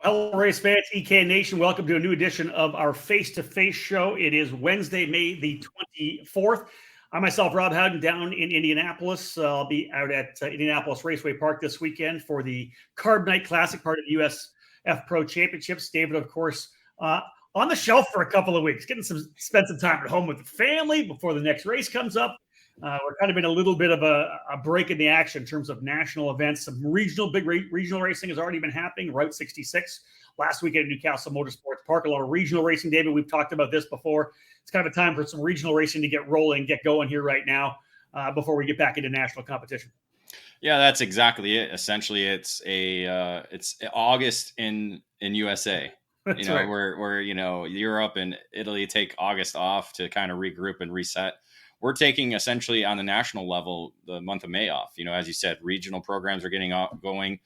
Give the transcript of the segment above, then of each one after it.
Hello, race fans, EK Nation. Welcome to a new edition of our Face2Face show. It is Wednesday, May the 24th. I myself, Rob Howden, down in Indianapolis. I'll be out at Indianapolis Raceway Park this weekend for the Carb Night Classic, part of the USF Pro Championships. David, of course, on the shelf for a couple of weeks, spend some time at home with the family before the next race comes up. We're kind of in a little bit of a break in the action in terms of national events. Some regional racing has already been happening. Route 66 last weekend at Newcastle Motorsports Park. A lot of regional racing, David. We've talked about this before. It's kind of a time for some regional racing to get rolling, get going here right now before we get back into national competition. Yeah, that's exactly it. Essentially, it's August in USA. That's right. Where Europe and Italy take August off to kind of regroup and reset. We're taking essentially on the national level the month of May off. As you said, regional programs are getting going,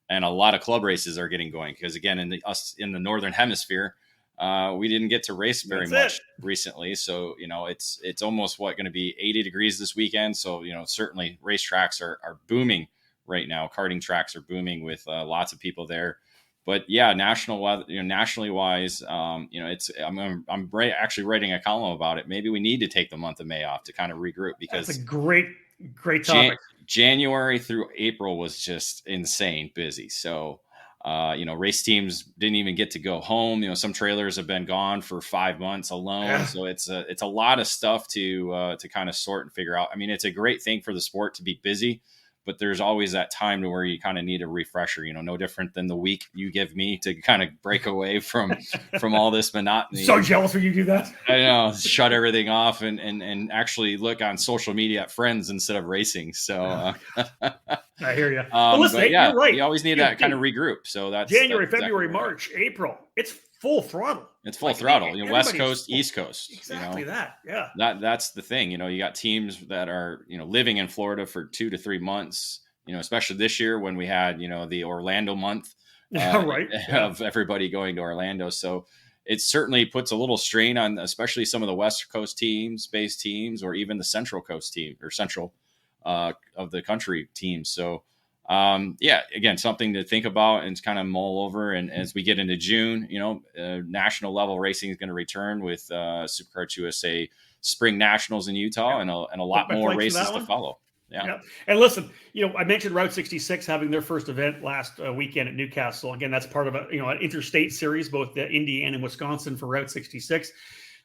and a lot of club races are getting going because again, in the northern hemisphere, we didn't get to race very much recently. So it's almost going to be 80 degrees this weekend. So certainly racetracks are booming right now. Karting tracks are booming with lots of people there. But yeah, nationally wise, I'm actually writing a column about it. Maybe we need to take the month of May off to kind of regroup because that's a great topic. January through April was just insane busy. So, race teams didn't even get to go home. Some trailers have been gone for 5 months alone. Yeah. So it's a lot of stuff to kind of sort and figure out. I mean, it's a great thing for the sport to be busy, but there's always that time to where you kind of need a refresher, no different than the week you give me to kind of break away from all this monotony. So jealous when you do that. I know, shut everything off and actually look on social media at friends instead of racing. So I hear you. But listen, you're right. You always need that kind of regroup. So that's January, that's February, exactly March, April. It's full throttle. It's full throttle. West Coast, East Coast. Exactly that. Yeah. That's the thing. You got teams that are living in Florida for 2 to 3 months. Especially this year when we had the Orlando month of everybody going to Orlando. So it certainly puts a little strain on, especially some of the West Coast based teams, or even the Central Coast team or central of the country teams. So again, something to think about and kind of mull over. And as we get into June, national level racing is going to return with Supercars USA Spring Nationals in Utah and a lot more races to follow. Yeah. And listen, I mentioned Route 66 having their first event last weekend at Newcastle. Again, that's part of an interstate series, both the Indiana and Wisconsin for Route 66.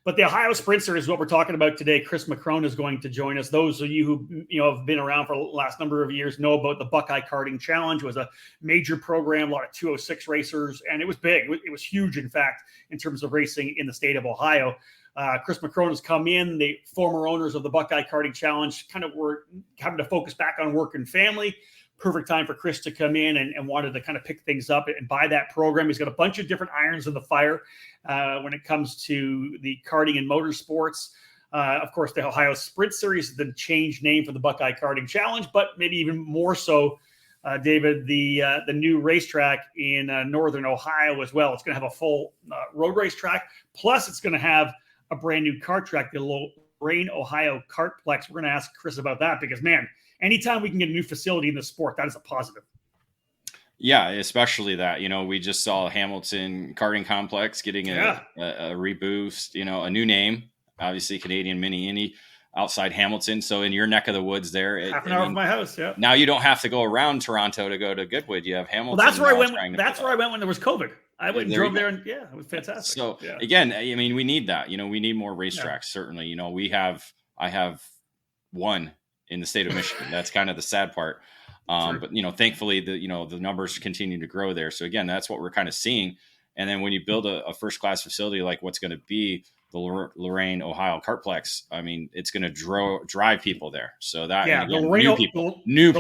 But the Ohio Sprint Series is what we're talking about today. Chris McCrone is going to join us. Those of you who have been around for the last number of years know about the Buckeye Karting Challenge. It was a major program, a lot of 206 racers, and it was big. It was huge, in fact, in terms of racing in the state of Ohio. Chris McCrone has come in. The former owners of the Buckeye Karting Challenge kind of were having to focus back on work and family. Perfect time for Chris to come in and wanted to kind of pick things up and buy that program. He's got a bunch of different irons in the fire when it comes to the karting and motorsports. Of course, the Ohio Sprint Series has been changed name for the Buckeye Karting Challenge, but maybe even more so, David, the new racetrack in northern Ohio as well. It's going to have a full road racetrack. Plus, it's going to have a brand new kart track, the Lorain, Ohio Kartplex. We're going to ask Chris about that because, man, anytime we can get a new facility in the sport, that is a positive. Yeah, especially that. We just saw Hamilton Karting Complex getting a reboost, a new name, obviously Canadian Mini Indy outside Hamilton. So in your neck of the woods there. Half an hour from my house, yeah. Now you don't have to go around Toronto to go to Goodwood. You have Hamilton. Well, that's where I went. That's where I went when there was COVID. I went and drove there, and it was fantastic. So again, we need that. We need more racetracks. Certainly, I have one in the state of Michigan. That's kind of the sad part. But thankfully, the numbers continue to grow there. So again, that's what we're kind of seeing. And then when you build a first class facility like what's going to be the Lorain, Ohio Kartplex, it's going to drive people there. So that new people. The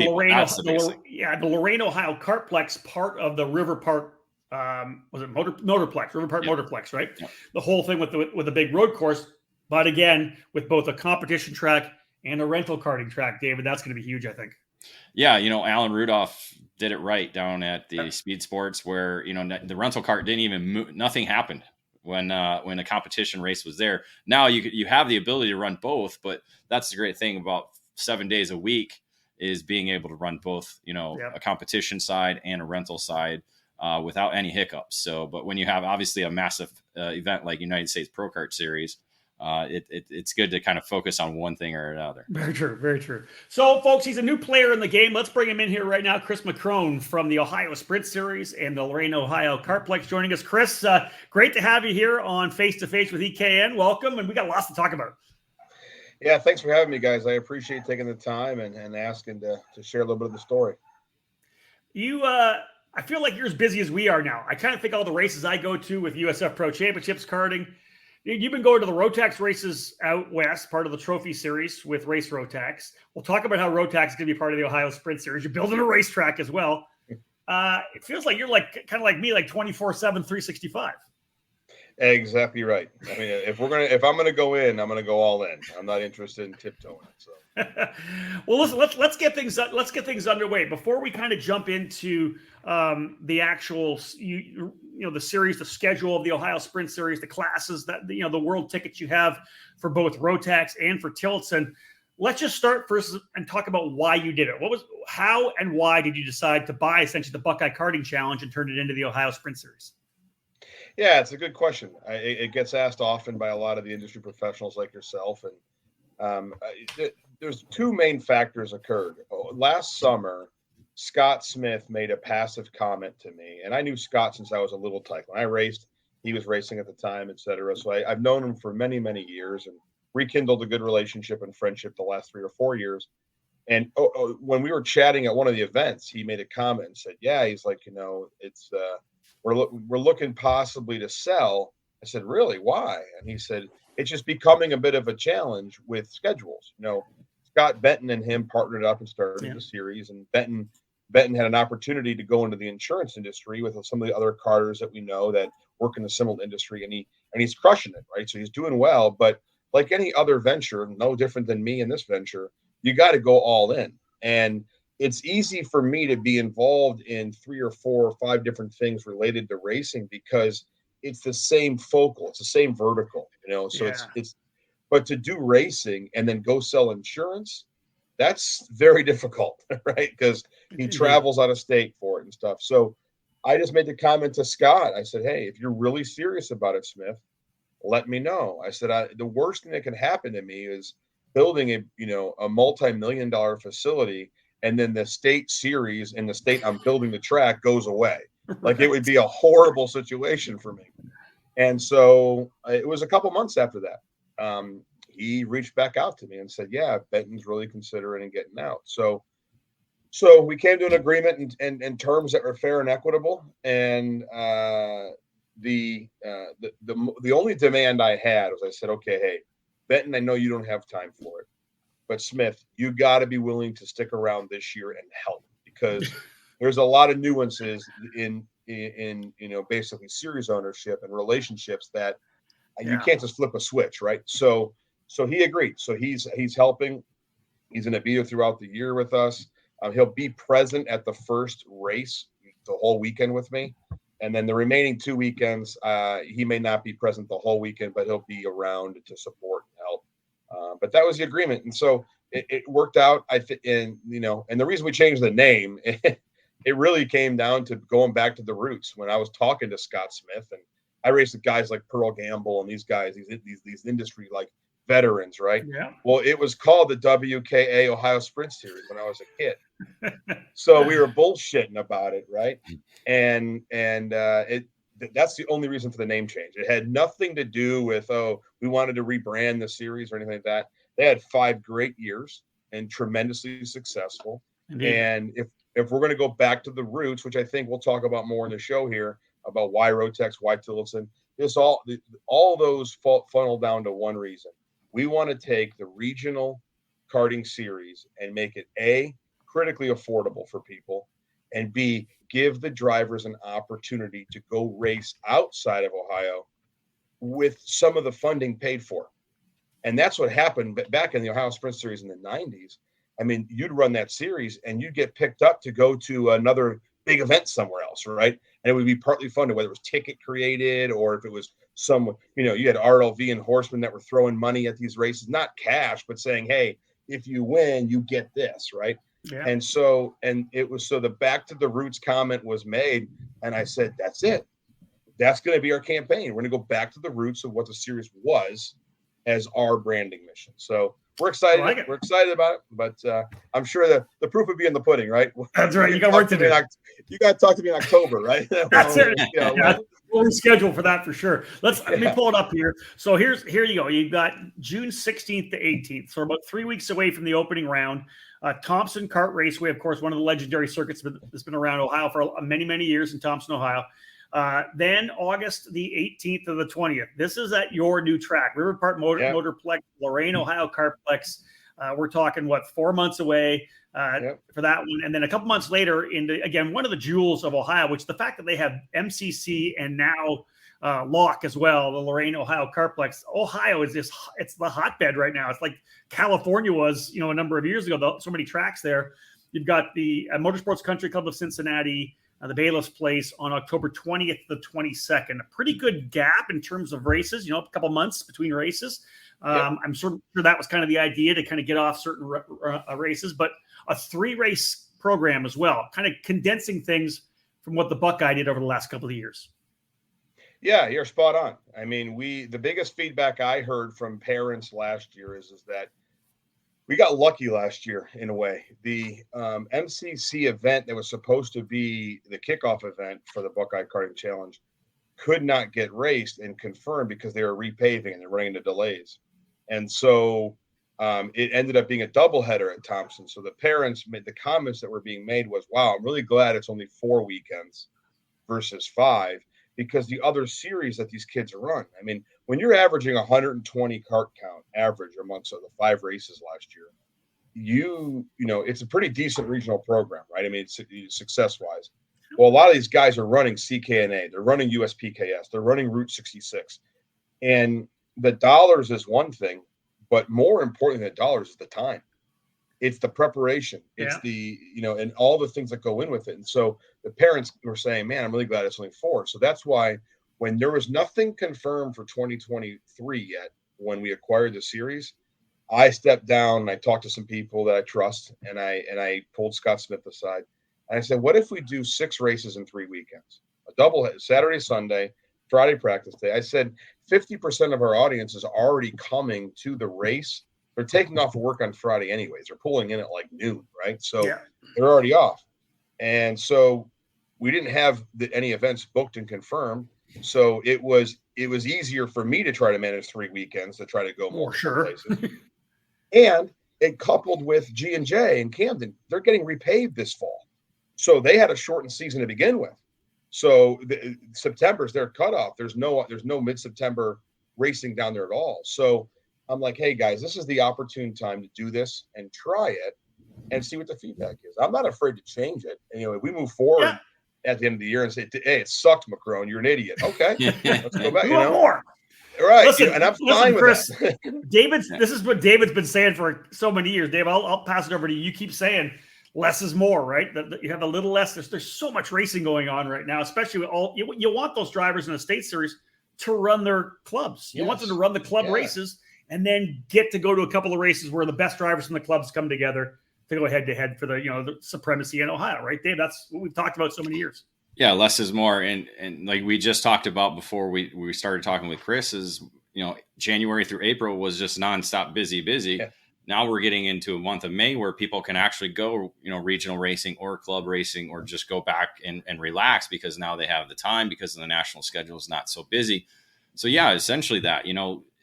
Lorain, Ohio Kartplex, part of the River Park. Was it Motorplex? River Park Motorplex, right? Yep. The whole thing with the big road course, but again with both a competition track and a rental karting track, David, that's going to be huge, I think. Yeah, Alan Rudolph did it right down at the Speed Sports, where the rental kart didn't even move. Nothing happened when the competition race was there. Now you have the ability to run both, but that's the great thing about 7 days a week is being able to run both. A competition side and a rental side. without any hiccups. So, but when you have obviously a massive event like United States Pro Kart Series, it's good to kind of focus on one thing or another. Very true. Very true. So, folks, he's a new player in the game. Let's bring him in here right now. Chris McCrone from the Ohio Sprint Series and the Lorain, Ohio Kartplex joining us. Chris, great to have you here on Face2Face with EKN. Welcome, and we got lots to talk about. Yeah, thanks for having me, guys. I appreciate taking the time and asking to share a little bit of the story. I feel like you're as busy as we are now. I kind of think all the races I go to with USF Pro Championships karting, you've been going to the Rotax races out west, part of the Trophy Series with Race Rotax. We'll talk about how Rotax is going to be part of the Ohio Sprint Series. You're building a racetrack as well. It feels like you're kind of like me, like 24/7, 365. Exactly right. I mean, if I'm gonna go in, I'm gonna go all in. I'm not interested in tiptoeing. So, well, listen, let's get things underway before we kind of jump into the actual the series, the schedule of the Ohio Sprint Series, the classes that the world tickets you have for both Rotax and for Tillotson. Let's just start first and talk about why you did it. How and why did you decide to buy essentially the Buckeye Karting Challenge and turn it into the Ohio Sprint Series? Yeah, it's a good question. It gets asked often by a lot of the industry professionals like yourself. And there's two main factors occurred. Last summer, Scott Smith made a passive comment to me. And I knew Scott since I was a little tyke. When I raced, he was racing at the time, et cetera. So I've known him for many, many years and rekindled a good relationship and friendship the last 3 or 4 years. And when we were chatting at one of the events, he made a comment and said, yeah, he's like, it's we're looking possibly to sell. I said, really? Why? And he said, it's just becoming a bit of a challenge with schedules. Scott Benton and him partnered up and started the series, and Benton had an opportunity to go into the insurance industry with some of the other karters that we know that work in the similar industry, and he's crushing it, right? So he's doing well, but like any other venture, no different than me in this venture, you got to go all in. And it's easy for me to be involved in 3 or 4 or 5 different things related to racing because it's the same focal, it's the same vertical, so it's, but to do racing and then go sell insurance, that's very difficult, right? Because he travels out of state for it and stuff. So I just made the comment to Scott. I said, hey, if you're really serious about it, Smith, let me know. I said, the worst thing that can happen to me is building a multi-million-dollar facility, and then the state series in the state I'm building the track goes away. Like it would be a horrible situation for me. And so it was a couple months after that. He reached back out to me and said, yeah, Benton's really considering and getting out. So we came to an agreement and terms that were fair and equitable. And the only demand I had was I said, okay, hey, Benton, I know you don't have time for it, but Smith, you got to be willing to stick around this year and help, because there's a lot of nuances in basically series ownership and relationships that you can't just flip a switch, right? So he agreed. So he's helping. He's going to be here throughout the year with us. He'll be present at the first race the whole weekend with me. And then the remaining 2 weekends, he may not be present the whole weekend, but he'll be around to support and help. But that was the agreement. And so it worked out. And the reason we changed the name, it really came down to going back to the roots. When I was talking to Scott Smith, and I raced with guys like Pearl Gamble and these guys, these industry like veterans, right? Yeah. Well, it was called the WKA Ohio Sprint Series when I was a kid. So we were bullshitting about it, right? And that's the only reason for the name change. It had nothing to do with, we wanted to rebrand the series or anything like that. They had 5 great years and tremendously successful. Indeed. And if we're going to go back to the roots, which I think we'll talk about more in the show here, about why Rotex, why Tillotson, all those funnel down to one reason. We want to take the regional karting series and make it A, critically affordable for people, and B, give the drivers an opportunity to go race outside of Ohio with some of the funding paid for. And that's what happened back in the Ohio Sprint Series in the 90s. I mean, you'd run that series and you'd get picked up to go to another big event somewhere else, right? And it would be partly funded, whether it was ticket created or if it was you had RLV and Horsemen that were throwing money at these races, not cash, but saying, hey, if you win, you get this, right? Yeah. And it was the back to the roots comment was made. And I said, that's it. That's going to be our campaign. We're going to go back to the roots of what the series was as our branding mission. So we're excited. We're excited about it, but I'm sure the proof would be in the pudding, right? That's right. You got work to do. You got to talk to me in October, right? That's it. We'll reschedule for that for sure. Let me pull it up here. So here you go. You've got June 16th to 18th. So about 3 weeks away from the opening round. Thompson Kart Raceway, of course, one of the legendary circuits that's been around Ohio for many, many years in Thompson, Ohio. Then August the 18th to the 20th. This is at your new track, River Park Motorplex, Lorain, Ohio Kartplex. We're talking 4 months away for that one, and then a couple months later into again one of the jewels of Ohio, which the fact that they have MCC and now Lock as well, the Lorain, Ohio Kartplex. Ohio is it's the hotbed right now. It's like California was, a number of years ago. So many tracks there. You've got the Motorsports Country Club of Cincinnati. The Bailiff's Place on October 20th to the 22nd. A pretty good gap in terms of races, a couple months between races. I'm sure that was kind of the idea to kind of get off certain races, but a 3-race program as well, kind of condensing things from what the Buckeye did over the last couple of years. Yeah, you're spot on. I mean, the biggest feedback I heard from parents last year is that we got lucky last year in a way. The MCC event that was supposed to be the kickoff event for the Buckeye Karting Challenge could not get raced and confirmed because they were repaving and they're running into delays. And so it ended up being a doubleheader at Thompson. So the parents made the comments that were being made was, wow, I'm really glad it's only 4 weekends versus 5, because the other series that these kids run, I mean, when you're averaging 120 kart count average amongst the 5 races last year, it's a pretty decent regional program, right? I mean, it's success-wise. Well, a lot of these guys are running CKNA, they're running USPKS, they're running Route 66. And the dollars is one thing, but more important than the dollars is the time. It's the preparation. It's the, and all the things that go in with it. And so the parents were saying, man, I'm really glad it's only 4. So that's why when there was nothing confirmed for 2023 yet, when we acquired the series, I stepped down and I talked to some people that I trust, and I pulled Scott Smith aside. And I said, what if we do 6 races in 3 weekends? A double Saturday, Sunday, Friday practice day. I said 50% of our audience is already coming to the race. They're taking off of work on Friday anyways. They're pulling in at like noon, right? So they're already off. And so we didn't have any events booked and confirmed. So it was easier for me to try to manage 3 weekends to try to go more places. And it coupled with G&J and Camden, they're getting repaved this fall. So they had a shortened season to begin with. So September's their cutoff. There's no mid-September racing down there at all. So I'm like, hey guys, this is the opportune time to do this and try it and see what the feedback is. I'm not afraid to change it. Anyway, we move forward at the end of the year and say, hey, it sucked, Macron. You're an idiot. Okay, let's go back. More. Right. Listen, and I'm fine with Chris, that. This is what David's been saying for so many years. Dave, I'll pass it over to you. You keep saying less is more, right? That you have a little less. There's so much racing going on right now, especially with you want those drivers in the state series to run their clubs. You want them to run the club races and then get to go to a couple of races where the best drivers from the clubs come together to go head to head for the supremacy in Ohio, right, Dave? That's what we've talked about so many years. Yeah, less is more. And like we just talked about before we started talking with Chris is, January through April was just nonstop busy. Yeah. Now we're getting into a month of May where people can actually go, regional racing or club racing or just go back and relax because now they have the time because the national schedule is not so busy. So yeah, essentially that,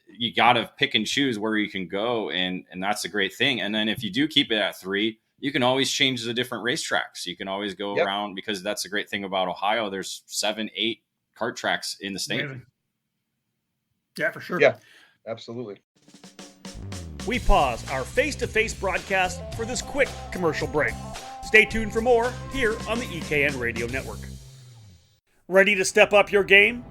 you got to pick and choose where you can go. And that's a great thing. And then if you do keep it at 3, you can always change the different racetracks. You can always go around because that's a great thing about Ohio. There's 7, 8 kart tracks in the state. Amazing. Yeah, for sure. Yeah, absolutely. We pause our face-to-face broadcast for this quick commercial break. Stay tuned for more here on the EKN Radio Network. Ready to step up your game?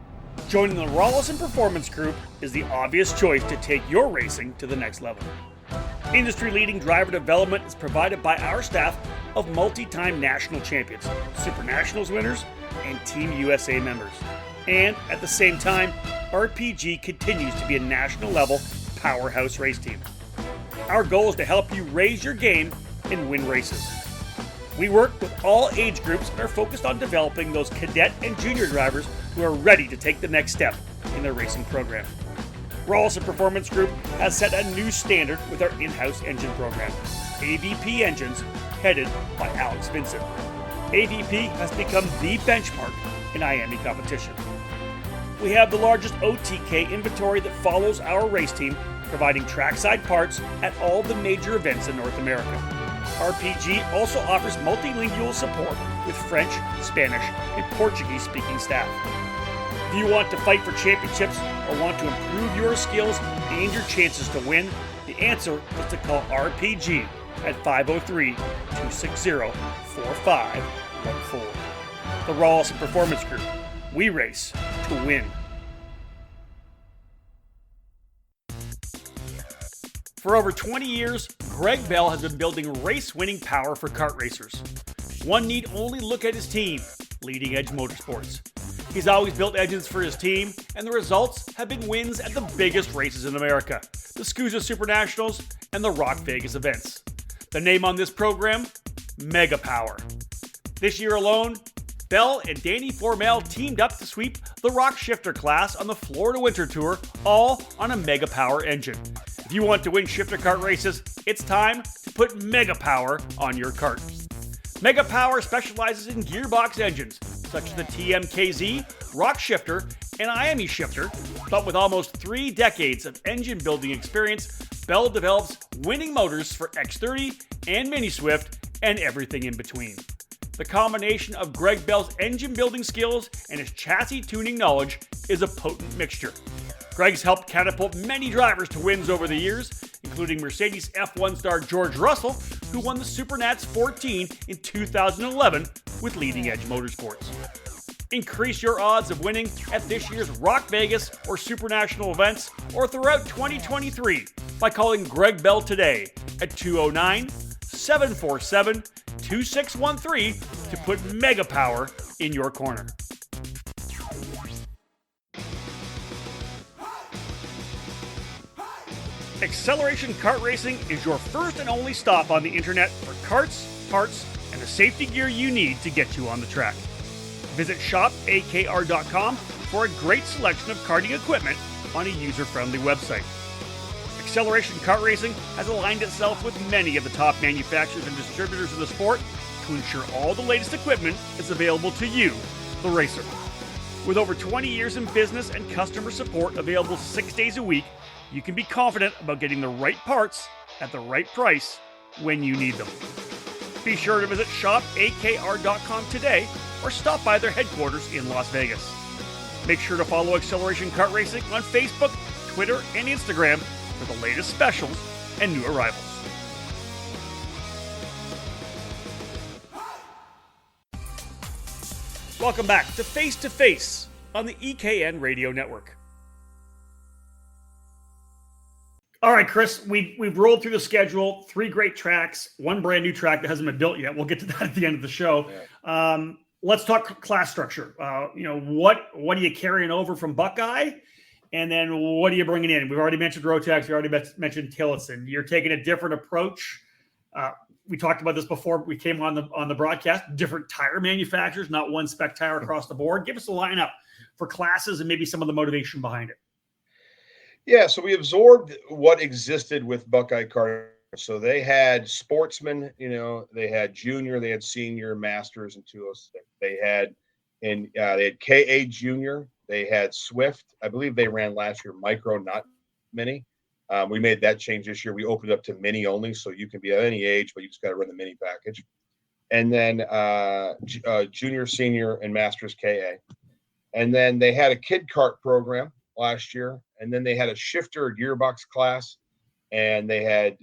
Joining the Rawlison Performance Group is the obvious choice to take your racing to the next level. Industry-leading driver development is provided by our staff of multi-time national champions, Super Nationals winners, and Team USA members. And at the same time, RPG continues to be a national-level powerhouse race team. Our goal is to help you raise your game and win races. We work with all age groups and are focused on developing those cadet and junior drivers who are ready to take the next step in their racing program. Rawlson Performance Group has set a new standard with our in-house engine program, AVP Engines, headed by Alex Vincent. AVP has become the benchmark in IAME competition. We have the largest OTK inventory that follows our race team, providing trackside parts at all the major events in North America. RPG also offers multilingual support with French, Spanish, and Portuguese-speaking staff. If you want to fight for championships or want to improve your skills and your chances to win, the answer is to call RPG at 503-260-4514. The Rawlson Performance Group. We race to win. For over 20 years, Greg Bell has been building race-winning power for kart racers. One need only look at his team, Leading Edge Motorsports. He's always built engines for his team, and the results have been wins at the biggest races in America, the SCUSA Super Nationals and the Rock Vegas events. The name on this program? Mega Power. This year alone, Bell and Danny Formel teamed up to sweep the Rock Shifter class on the Florida Winter Tour, all on a Mega Power engine. If you want to win shifter kart races, it's time to put Mega Power on your kart. Mega Power specializes in gearbox engines, such as the TMKZ, Rock Shifter, and IAME Shifter, but with almost 3 decades of engine building experience, Bell develops winning motors for X30 and Mini Swift and everything in between. The combination of Greg Bell's engine building skills and his chassis tuning knowledge is a potent mixture. Greg's helped catapult many drivers to wins over the years, including Mercedes F1 star George Russell, who won the Supernats 14 in 2011 with Leading Edge Motorsports. Increase your odds of winning at this year's Rock Vegas or Super National events or throughout 2023 by calling Greg Bell today at 209-747-2613 to put Mega Power in your corner. Acceleration Kart Racing is your first and only stop on the internet for karts, parts, and the safety gear you need to get you on the track. Visit shopakr.com for a great selection of karting equipment on a user-friendly website. Acceleration Kart Racing has aligned itself with many of the top manufacturers and distributors in the sport to ensure all the latest equipment is available to you, the racer. With over 20 years in business and customer support available 6 days a week, you can be confident about getting the right parts at the right price when you need them. Be sure to visit shopakr.com today or stop by their headquarters in Las Vegas. Make sure to follow Acceleration Kart Racing on Facebook, Twitter, and Instagram for the latest specials and new arrivals. Welcome back to Face2Face on the EKN Radio Network. All right, Chris, we've rolled through the schedule, 3 great tracks, 1 brand new track that hasn't been built yet. We'll get to that at the end of the show. Yeah. Let's talk class structure. What are you carrying over from Buckeye? And then what are you bringing in? We've already mentioned Rotax. We already mentioned Tillotson. You're taking a different approach. We talked about this before we came on the broadcast. Different tire manufacturers, not one spec tire across the board. Give us a lineup for classes and maybe some of the motivation behind it. Yeah, so we absorbed what existed with Buckeye Kart. So they had sportsmen, they had junior, they had senior, masters, and 206. They had KA junior, they had Swift. I believe they ran last year micro, not mini. We made that change this year. We opened up to mini only, so you can be at any age, but you just got to run the mini package. And then junior, senior, and masters KA. And then they had a kid kart program last year, and then they had a shifter gearbox class, and they had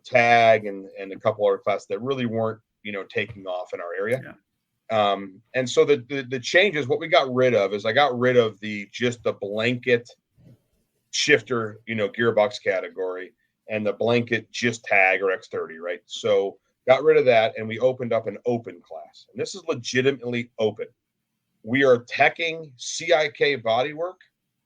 tag and a couple other classes that really weren't taking off in our area. Yeah. And so the changes, what we got rid of is I got rid of the blanket shifter gearbox category and the blanket just tag or X30, right? So got rid of that, and we opened up an open class, and this is legitimately open. We are teching CIK bodywork,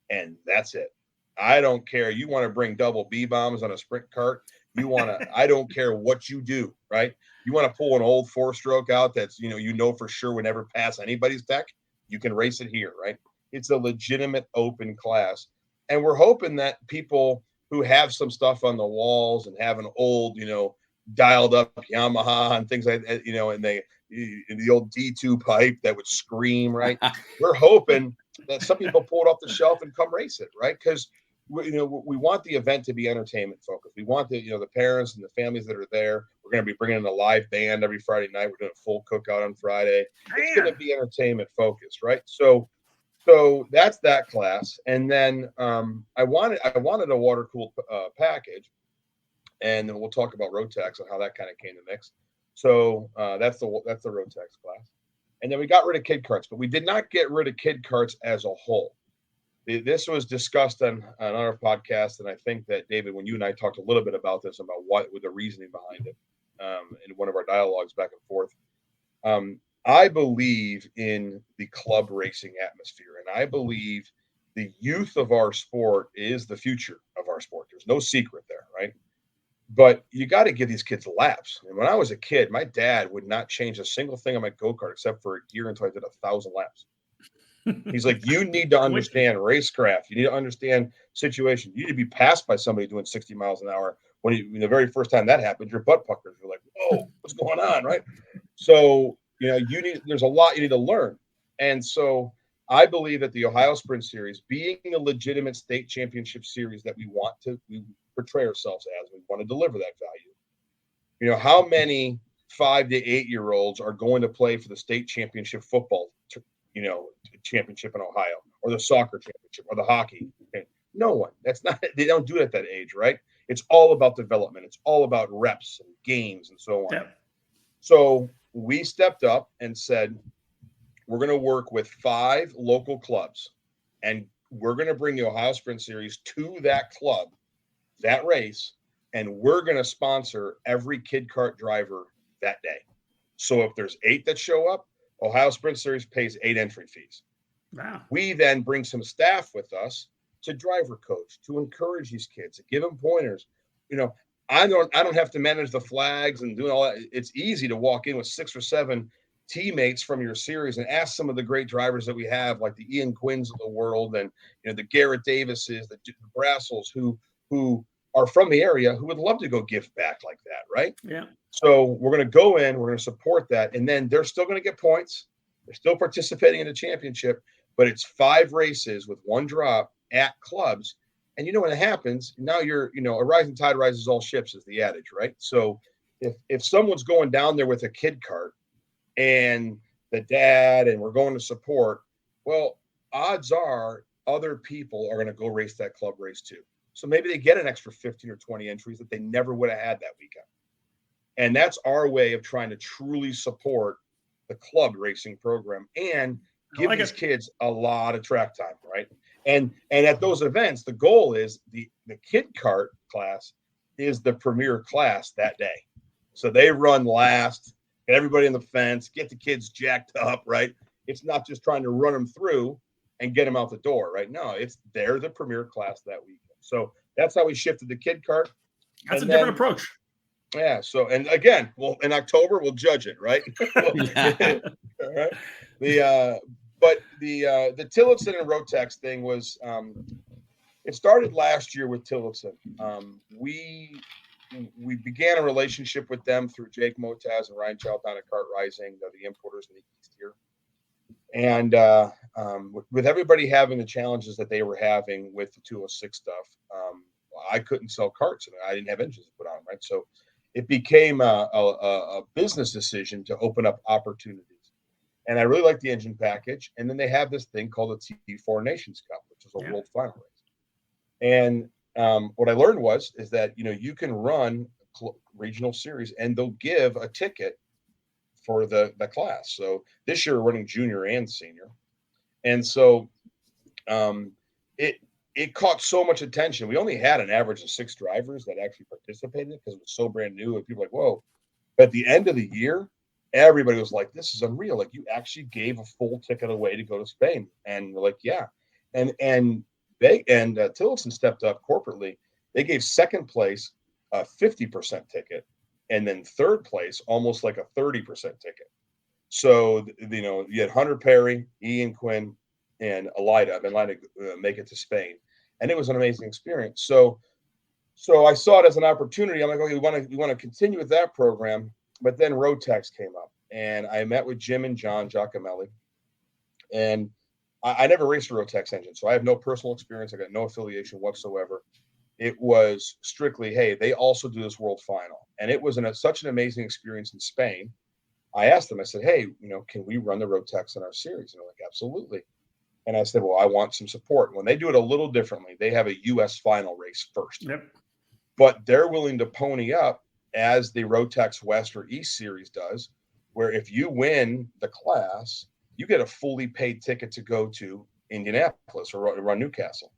and that's it. I don't care. You want to bring double B bombs on a sprint cart. You want to, I don't care what you do, right? You want to pull an old 4-stroke out that's, you know for sure would never pass anybody's deck. You can race it here, right? It's a legitimate open class. And we're hoping that people who have some stuff on the walls and have an old, dialed up Yamaha and things like that, and the old D2 pipe that would scream, right? We're hoping that some people pull it off the shelf and come race it, right? Because we want the event to be entertainment focused. We want the parents and the families that are there. We're going to be bringing in a live band every Friday night. We're doing a full cookout on Friday. It's going to be entertainment focused, right? So that's that class. And then I wanted a water cooled package, and then we'll talk about Rotax and how that kind of came to mix. So that's the Rotax class. And then we got rid of kid carts, but we did not get rid of kid carts as a whole. This was discussed on our podcast, and I think that, David, when you and I talked a little bit about this, about what was the reasoning behind it, in one of our dialogues back and forth, I believe in the club racing atmosphere, and I believe the youth of our sport is the future of our sport. There's no secret there, right? But you got to give these kids laps. And when I was a kid, my dad would not change a single thing on my go-kart except for a gear until I did 1,000 laps. He's like, you need to understand racecraft. You need to understand situation. You need to be passed by somebody doing 60 miles an hour. When the very first time that happened, your butt puckers. You're like, whoa, what's going on, right? So, there's a lot you need to learn. And so I believe that the Ohio Sprint Series, being a legitimate state championship series that we portray ourselves as, we want to deliver that value. How many 5 to 8-year-olds are going to play for the state championship football championship in Ohio, or the soccer championship, or the hockey? Okay. No one. They don't do it at that age, right? It's all about development. It's all about reps and games and so on. Yeah. So we stepped up and said, we're going to work with 5 local clubs, and we're going to bring the Ohio Sprint Series to that club, that race, and we're going to sponsor every kid kart driver that day. So if there's 8 that show up, Ohio Sprint Series pays 8 entry fees. Wow. We then bring some staff with us to driver coach, to encourage these kids, to give them pointers. I don't have to manage the flags and doing all that. It's easy to walk in with 6 or 7 teammates from your series and ask some of the great drivers that we have, like the Ian Quinns of the world, and the Garrett Davises, the Brassels, who are from the area, who would love to go give back like that, right? Yeah. So we're going to go in, we're going to support that, and then they're still going to get points. They're still participating in the championship, but it's 5 races with 1 drop at clubs. And when it happens, now you're, a rising tide rises all ships, is the adage, right? So if someone's going down there with a kid cart and the dad, and we're going to support, well, odds are other people are going to go race that club race too. So maybe they get an extra 15 or 20 entries that they never would have had that weekend. And that's our way of trying to truly support the club racing program and give these kids a lot of track time, right? And at those events, the goal is the kid kart class is the premier class that day. So they run last, get everybody on the fence, get the kids jacked up, right? It's not just trying to run them through and get them out the door, right? No, they're the premier class that weekend. So that's how we shifted the kid kart. That's a different approach. Yeah. So, and again, in October, we'll judge it, right? All right. But the Tillotson and Rotax thing was, it started last year with Tillotson. We began a relationship with them through Jake Motaz and Ryan Child down at Kart Rising, the importers in the East here. And with everybody having the challenges that they were having with the 206 stuff, I couldn't sell carts and I didn't have engines to put on, right? So it became a business decision to open up opportunities. And I really like the engine package. And then they have this thing called the T4 Nations Cup, which is a world final race. And what I learned is that, you can run regional series and they'll give a ticket for the class. So this year we're running junior and senior. And so it caught so much attention. We only had an average of 6 drivers that actually participated because it was so brand new. And people were like, whoa. But at the end of the year, everybody was like, this is unreal. Like, you actually gave a full ticket away to go to Spain. And we're like, yeah. And Tillotson stepped up corporately. They gave second place a 50% ticket, and then third place almost like a 30% ticket. So you had Hunter Perry, Ian Quinn, and Elida make it to Spain, and it was an amazing experience. So I saw it as an opportunity. I'm like, okay, we want to continue with that program, but then Rotax came up, and I met with Jim and John Giacomelli, and I never raced a Rotax engine, so I have no personal experience. I got no affiliation whatsoever. It was strictly, hey, they also do this world final, and it was such an amazing experience in Spain. I asked them, I said, hey, can we run the Rotax in our series? And they're like, absolutely. And I said, well, I want some support. When they do it a little differently, they have a U.S. final race first. Yep. But they're willing to pony up as the Rotax West or East series does, where if you win the class, you get a fully paid ticket to go to Indianapolis or run Newcastle.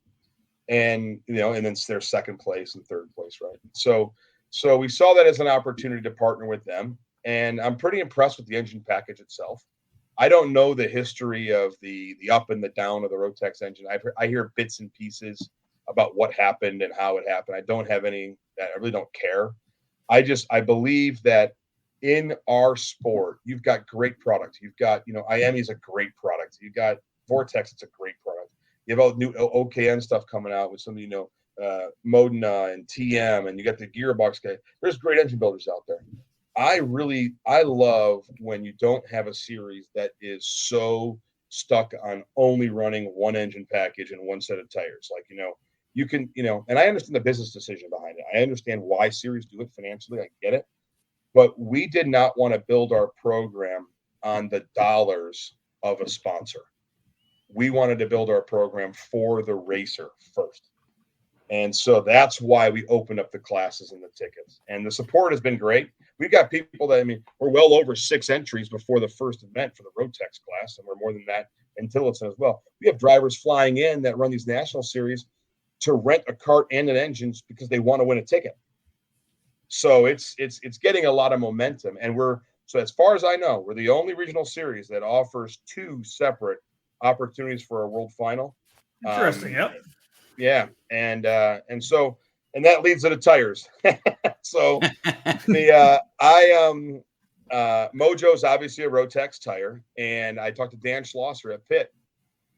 And, and then there's second place and third place, right? So we saw that as an opportunity to partner with them. And I'm pretty impressed with the engine package itself. I don't know the history of the up and the down of the Rotax engine. I hear bits and pieces about what happened and how it happened. I don't have any that. I really don't care. I believe that in our sport, you've got great products. You've got, IAME is a great product. You've got Vortex, it's a great product. You have all the new OKN stuff coming out with some, Modena and TM, and you got the Gearbox guy. There's great engine builders out there. I love when you don't have a series that is so stuck on only running one engine package and one set of tires. Like, you can, and I understand the business decision behind it. I understand why series do it financially. I get it. But we did not want to build our program on the dollars of a sponsor. We wanted to build our program for the racer first. And so that's why we opened up the classes and the tickets. And the support has been great. We've got people that, we're well over 6 entries before the first event for the Rotax class, and we're more than that in Tillotson as well. We have drivers flying in that run these national series to rent a cart and an engine because they want to win a ticket. So it's getting a lot of momentum. And so as far as I know, we're the only regional series that offers 2 separate opportunities for a world final. Interesting. Yep. Yeah. And that leads to the tires. So Mojo's obviously a Rotax tire, and I talked to Dan Schlosser at Pitt,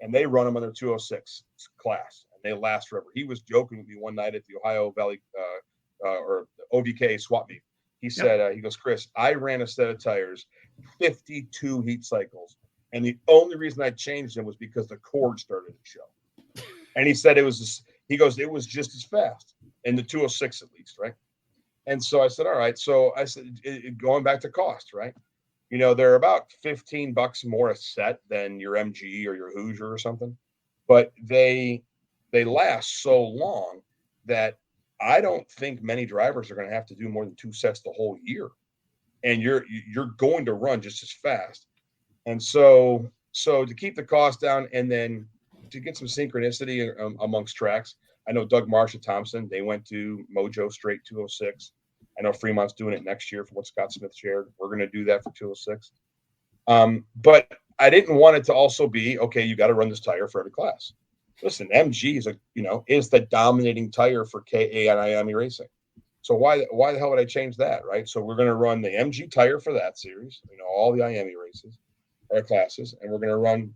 and they run them on their 206 class, and they last forever. He was joking with me one night at the Ohio Valley or OVK swap meet. He said, he goes, Chris, I ran a set of tires, 52 heat cycles, and the only reason I changed them was because the cord started to show. And he said it was just as fast in the 206 at least, right? And so I said, all right. So I said, going back to cost, right? They're about $15 more a set than your MG or your Hoosier or something, but they last so long that I don't think many drivers are going to have to do more than 2 sets the whole year, and you're going to run just as fast. And so to keep the cost down, and then to get some synchronicity amongst tracks, I know Doug Marsh at Thompson, they went to Mojo straight 206. I know Fremont's doing it next year from what Scott Smith shared. We're going to do that for 206. But I didn't want it to also be, okay, you got to run this tire for every class. Listen, MG is the dominating tire for KA and IAME racing. So why the hell would I change that, right? So we're going to run the MG tire for that series, all the IAME races or classes, and we're going to run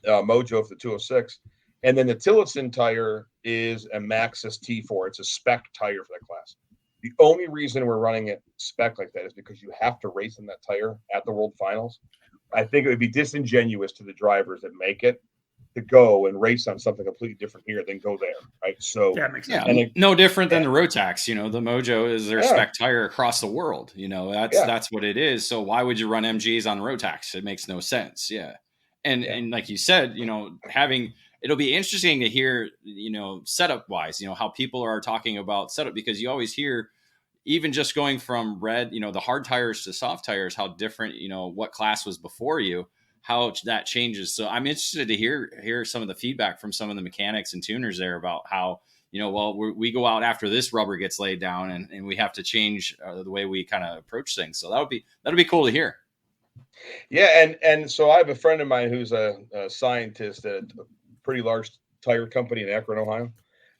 Mojo for the 206. And then the Tillotson tire is a Maxxis T4. It's a spec tire for that class. The only reason we're running it spec like that is because you have to race in that tire at the World Finals. I think it would be disingenuous to the drivers that make it to go and race on something completely different here than go there, right? So that makes sense. Yeah, no different than the Rotax. The Mojo is their spec tire across the world. That's what it is. So why would you run MGs on Rotax? It makes no sense. Yeah, and like you said, it'll be interesting to hear, setup wise, how people are talking about setup, because you always hear, even just going from red, the hard tires to soft tires, how different, what class was before you, how that changes. So I'm interested to hear some of the feedback from some of the mechanics and tuners there about how, we go out after this rubber gets laid down and we have to change the way we kind of approach things. So that'll be cool to hear. Yeah. And so I have a friend of mine who's a scientist at a pretty large tire company in Akron, Ohio.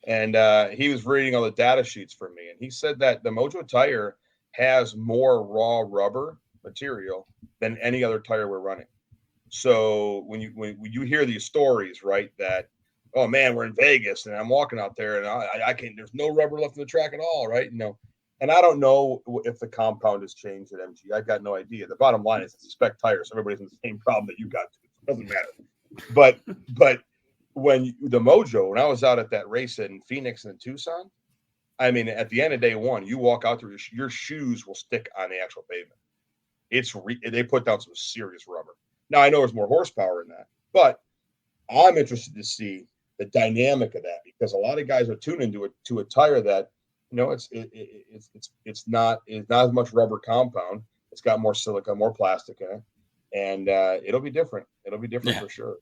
And he was reading all the data sheets for me. And he said that the Mojo tire has more raw rubber material than any other tire we're running. So when you hear these stories, right, that, oh man, we're in Vegas and I'm walking out there and I can't, there's no rubber left in the track at all, right? And I don't know if the compound has changed at MG. I've got no idea. The bottom line is it's a spec tire, so everybody's in the same problem that you got. It doesn't matter. But when the Mojo, when I was out at that race in Phoenix and Tucson, I mean, at the end of day one, you walk out there, your shoes will stick on the actual pavement. They put down some serious rubber. Now, I know there's more horsepower in that, but I'm interested to see the dynamic of that because a lot of guys are tuning to a tire that, it's not as much rubber compound. It's got more silica, more plastic in it, and it'll be different. It'll be different for sure.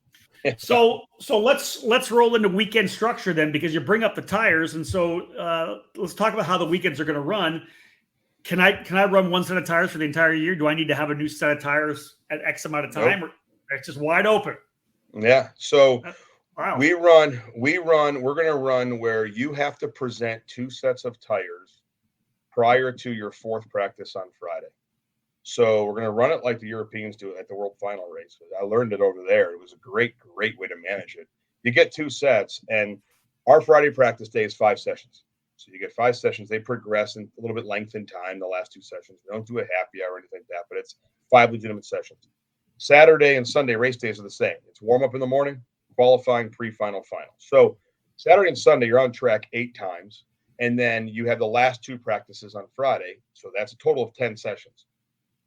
So let's roll into weekend structure then, because you bring up the tires, and so let's talk about how the weekends are going to run. Can I run one set of tires for the entire year? Do I need to have a new set of tires at X amount of time, or it's just wide open? Yeah. So wow. we're going to run where you have to present 2 sets of tires prior to your 4th practice on Friday. So we're going to run it like the Europeans do at the World Final race. I learned it over there. It was a great way to manage it. You get 2 sets, and our Friday practice day is 5 sessions. So you get 5 sessions. They progress in a little bit length in time, the last 2 sessions. We don't do a happy hour or anything like that, but it's 5 legitimate sessions. Saturday and Sunday race days are the same. It's warm up in the morning, qualifying, pre-final, final. So Saturday and Sunday, you're on track 8 times. And then you have the last 2 practices on Friday. So that's a total of 10 sessions.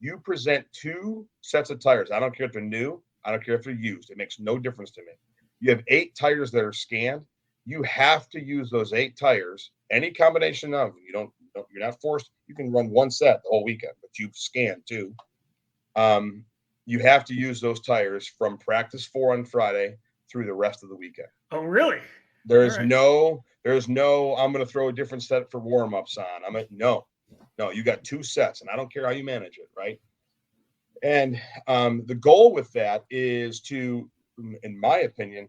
You present 2 sets of tires. I don't care if they're new. I don't care if they're used. It makes no difference to me. You have 8 tires that are scanned. You have to use those 8 tires, any combination of them. You're not forced. You can run 1 set the whole weekend, but you've scanned 2. You have to use those tires from practice 4 on Friday through the rest of the weekend. Oh, really? There's no, I'm going to throw a different set for warm-ups on. No, you got 2 sets, and I don't care how you manage it, right? And the goal with that is to, in my opinion,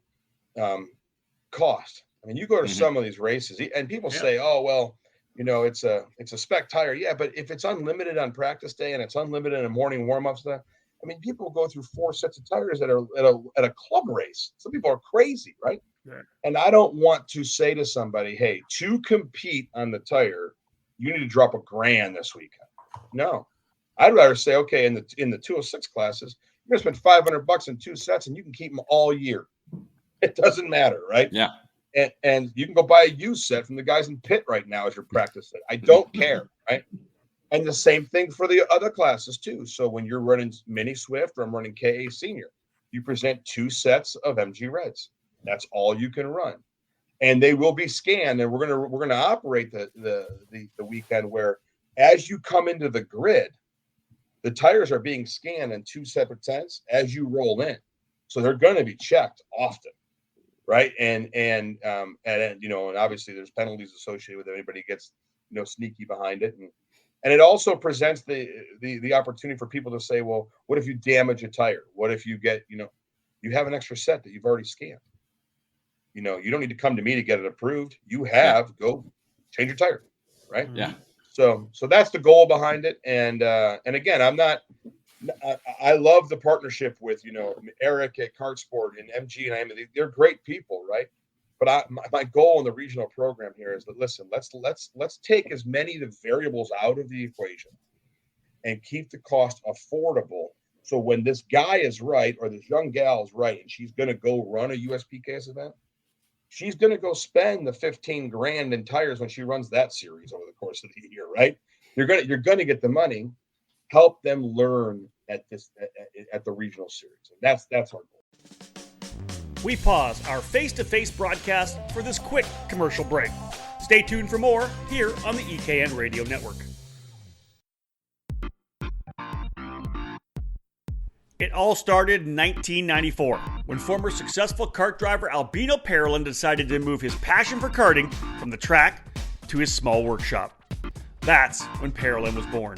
cost. I mean, you go to some of these races, and people say, "Oh, well, it's a spec tire." Yeah, but if it's unlimited on practice day and it's unlimited in morning warm-ups, I mean, people go through 4 sets of tires at a club race. Some people are crazy, right? Yeah. And I don't want to say to somebody, "Hey, to compete on the tire, you need to drop $1,000 this weekend." No, I'd rather say, okay, in the 206 classes, you're gonna spend $500 in 2 sets, and you can keep them all year. It doesn't matter, right? Yeah. And you can go buy a used set from the guys in pit right now as your practice set. I don't care, right? And the same thing for the other classes too. So when you're running Mini Swift or I'm running KA Senior, you present 2 sets of MG Reds. That's all you can run, and they will be scanned. And we're gonna operate the weekend where, as you come into the grid, the tires are being scanned in 2 separate sets as you roll in. So they're going to be checked often, right? And obviously there's penalties associated with it. Anybody gets sneaky behind it, and it also presents the opportunity for people to say, well, what if you damage a tire? What if you get you have an extra set that you've already scanned? You don't need to come to me to get it approved. You go change your tire, right? Yeah. So that's the goal behind it. And again, I love the partnership with, Eric at Kart Sport and MG and I. They're great people, right? But my goal in the regional program here is that, listen, let's take as many of the variables out of the equation and keep the cost affordable. So when this guy is right, or this young gal is right, and she's going to go run a USPKS event, she's going to go spend the $15,000 in tires when she runs that series over the course of the year, right? You're going to get the money. Help them learn at the regional series. And that's our goal. We pause our face-to-face broadcast for this quick commercial break. Stay tuned for more here on the EKN Radio Network. It all started in 1994 when former successful kart driver Albino Parolin decided to move his passion for karting from the track to his small workshop. That's when Parolin was born.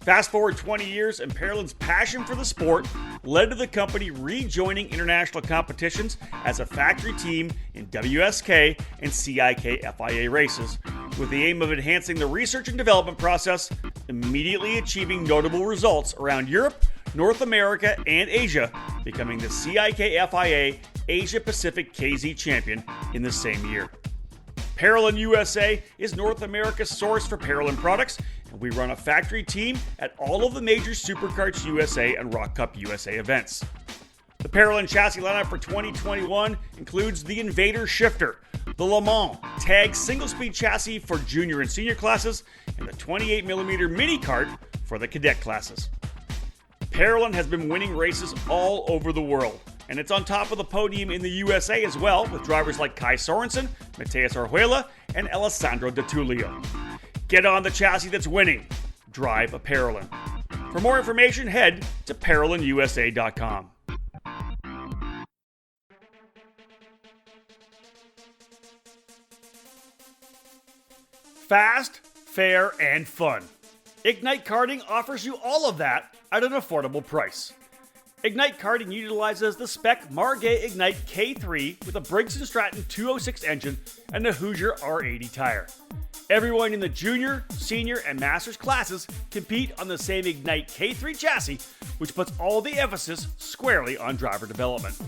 Fast forward 20 years, and Parolyn's passion for the sport led to the company rejoining international competitions as a factory team in WSK and CIK FIA races, with the aim of enhancing the research and development process, immediately achieving notable results around Europe, North America, and Asia, becoming the CIK FIA Asia Pacific KZ champion in the same year. Parolyn USA is North America's source for Parolyn products, and we run a factory team at all of the major Superkarts USA and Rock Cup USA events. The Parolyn chassis lineup for 2021 includes the Invader Shifter, the Le Mans Tag single-speed chassis for junior and senior classes, and the 28mm mini kart for the cadet classes. Parolyn has been winning races all over the world, and it's on top of the podium in the USA as well, with drivers like Kai Sorensen, Mateus Orjuela, and Alessandro De Tullio. Get on the chassis that's winning. Drive a Parolyn. For more information, head to ParolynUSA.com. Fast, fair, and fun. Ignite Karting offers you all of that at an affordable price. Ignite Karting utilizes the spec Margay Ignite K3 with a Briggs & Stratton 206 engine and a Hoosier R80 tire. Everyone in the junior, senior, and masters classes compete on the same Ignite K3 chassis, which puts all the emphasis squarely on driver development.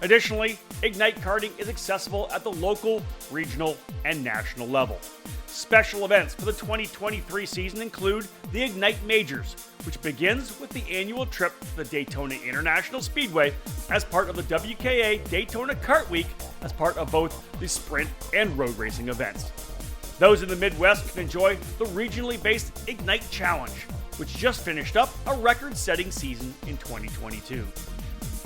Additionally, Ignite Karting is accessible at the local, regional, and national level. Special events for the 2023 season include the Ignite Majors, which begins with the annual trip to the Daytona International Speedway as part of the WKA Daytona Kart Week as part of both the sprint and road racing events. Those in the Midwest can enjoy the regionally based Ignite Challenge, which just finished up a record-setting season in 2022.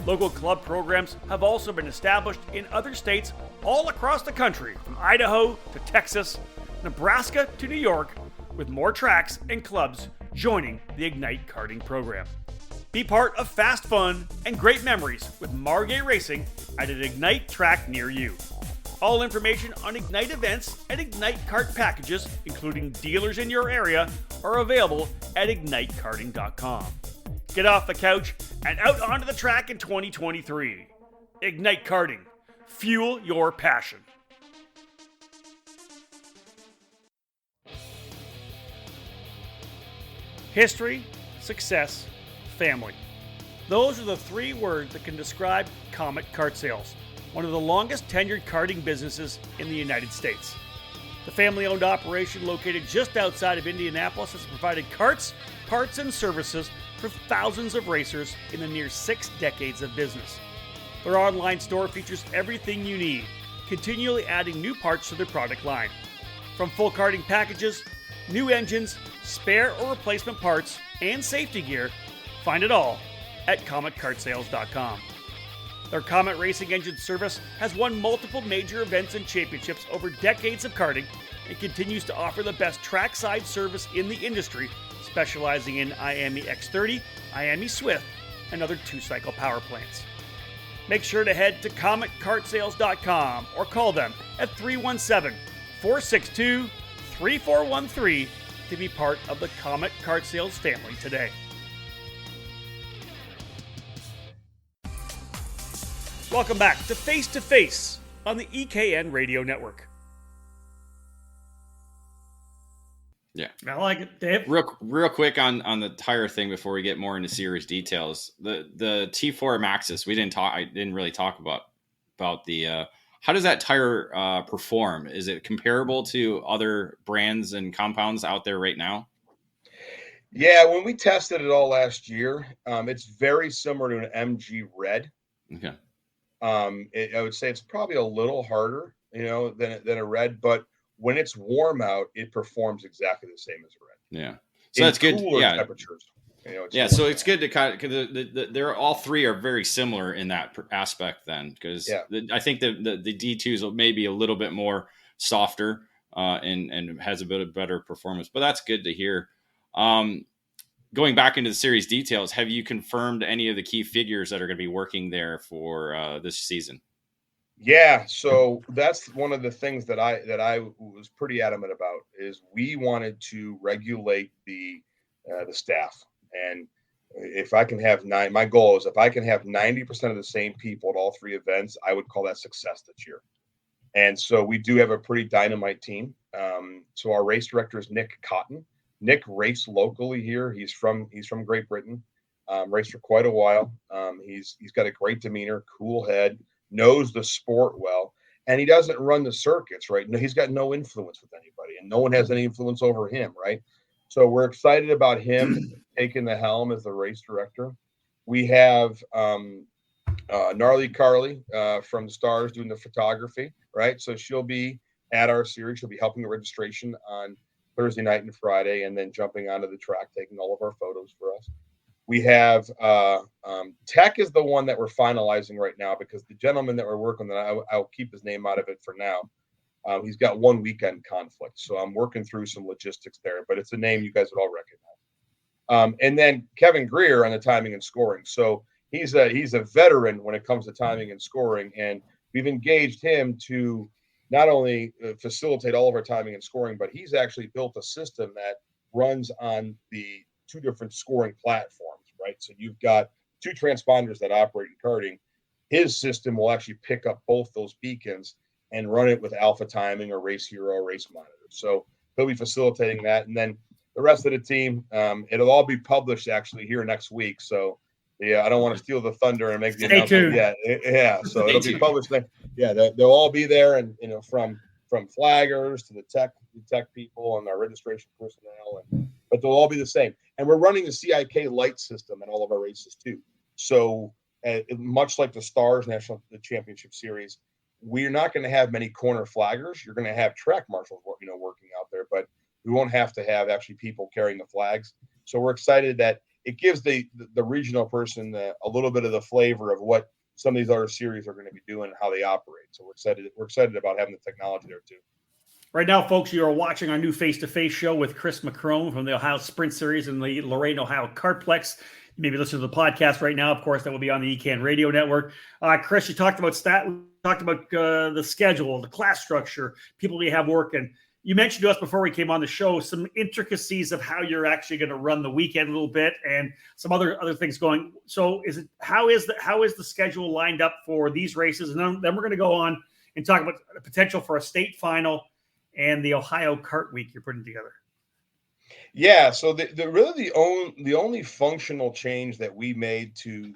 Local club programs have also been established in other states all across the country, from Idaho to Texas, Nebraska to New York, with more tracks and clubs joining the Ignite Karting program. Be part of fast fun and great memories with Margay Racing at an Ignite track near you. All information on Ignite events and Ignite Kart packages, including dealers in your area, are available at ignitekarting.com. Get off the couch and out onto the track in 2023. Ignite Karting. Fuel your passion. History, success, family. Those are the three words that can describe Comet Kart Sales, one of the longest tenured karting businesses in the United States. The family-owned operation located just outside of Indianapolis has provided karts, parts, and services for thousands of racers in the near 6 decades of business. Their online store features everything you need, continually adding new parts to their product line. From full karting packages, new engines, spare or replacement parts, and safety gear, find it all at CometKartSales.com. Their Comet Racing Engine service has won multiple major events and championships over decades of karting and continues to offer the best trackside service in the industry, specializing in IAME X30, IAME Swift, and other 2-cycle power plants. Make sure to head to CometKartSales.com or call them at 317-462-3413 to be part of the Comet Kart Sales family today. Welcome back to Face2Face on the EKN Radio Network. Yeah. I like it, Dave. Real quick on the tire thing before we get more into series details. The T4 Maxxis, I didn't really talk about the how does that tire perform? Is it comparable to other brands and compounds out there right now? Yeah, when we tested it all last year, it's very similar to an MG Red. Okay. I would say it's probably a little harder, than a Red, but when it's warm out, it performs exactly the same as a Red. Yeah, so that's good. Yeah, temperatures. So it's good to kind of because they're all three are very similar in that aspect. Then, because I think the D2s may be a little bit more softer and has a bit of better performance, but that's good to hear. Going back into the series details, have you confirmed any of the key figures that are going to be working there for this season? Yeah, so that's one of the things that I was pretty adamant about is we wanted to regulate the the staff. And if I can have my goal is if I can have 90% of the same people at all 3 events, I would call that success this year. And so we do have a pretty dynamite team. So our race director is Nick Cotton. Nick raced locally here. He's from Great Britain. Raced for quite a while. He's got a great demeanor, cool head, knows the sport well, and he doesn't run the circuits, right? No, he's got no influence with anybody, and no one has any influence over him, right? So we're excited about him taking the helm as the race director. We have Gnarly Carly from the Stars doing the photography, right? So she'll be at our series. She'll be helping the registration on Thursday night and Friday, and then jumping onto the track, taking all of our photos for us. We have Tech is the one that we're finalizing right now, because the gentleman that we're working with, I'll keep his name out of it for now. He's got one weekend conflict, so I'm working through some logistics there, but it's a name you guys would all recognize. And then Kevin Greer on the timing and scoring. So he's a veteran when it comes to timing and scoring, and we've engaged him to not only facilitate all of our timing and scoring, but he's actually built a system that runs on the 2 different scoring platforms, right? So you've got 2 transponders that operate in karting. His system will actually pick up both those beacons and run it with Alpha Timing or Race Hero or Race Monitor. So he'll be facilitating that. And then the rest of the team, it'll all be published actually here next week. So yeah, I don't want to steal the thunder and make the announcement yet. Yeah, so it'll be published there. Yeah, they'll all be there, and from flaggers to the tech people and our registration personnel, but they'll all be the same. And we're running the CIK light system in all of our races too. So much like the Stars National Championship Series, we're not going to have many corner flaggers. You're going to have track marshals, working out there, but we won't have to have actually people carrying the flags. So we're excited that it gives the regional person a little bit of the flavor of what some of these other series are going to be doing and how they operate. So we're excited about having the technology there too. Right now, folks, you are watching our new Face2Face show with Chris McCrone from the Ohio Sprint Series and the Lorain, Ohio Kartplex. You may be listening to the podcast right now. Of course, that will be on the ECAN Radio Network. Chris, you talked about the schedule, the class structure, people we have working. You mentioned to us before we came on the show some intricacies of how you're actually going to run the weekend a little bit, and some other things going. So, how is the schedule lined up for these races? And then we're going to go on and talk about the potential for a state final and the Ohio Kart Week you're putting together. Yeah. So the only functional change that we made to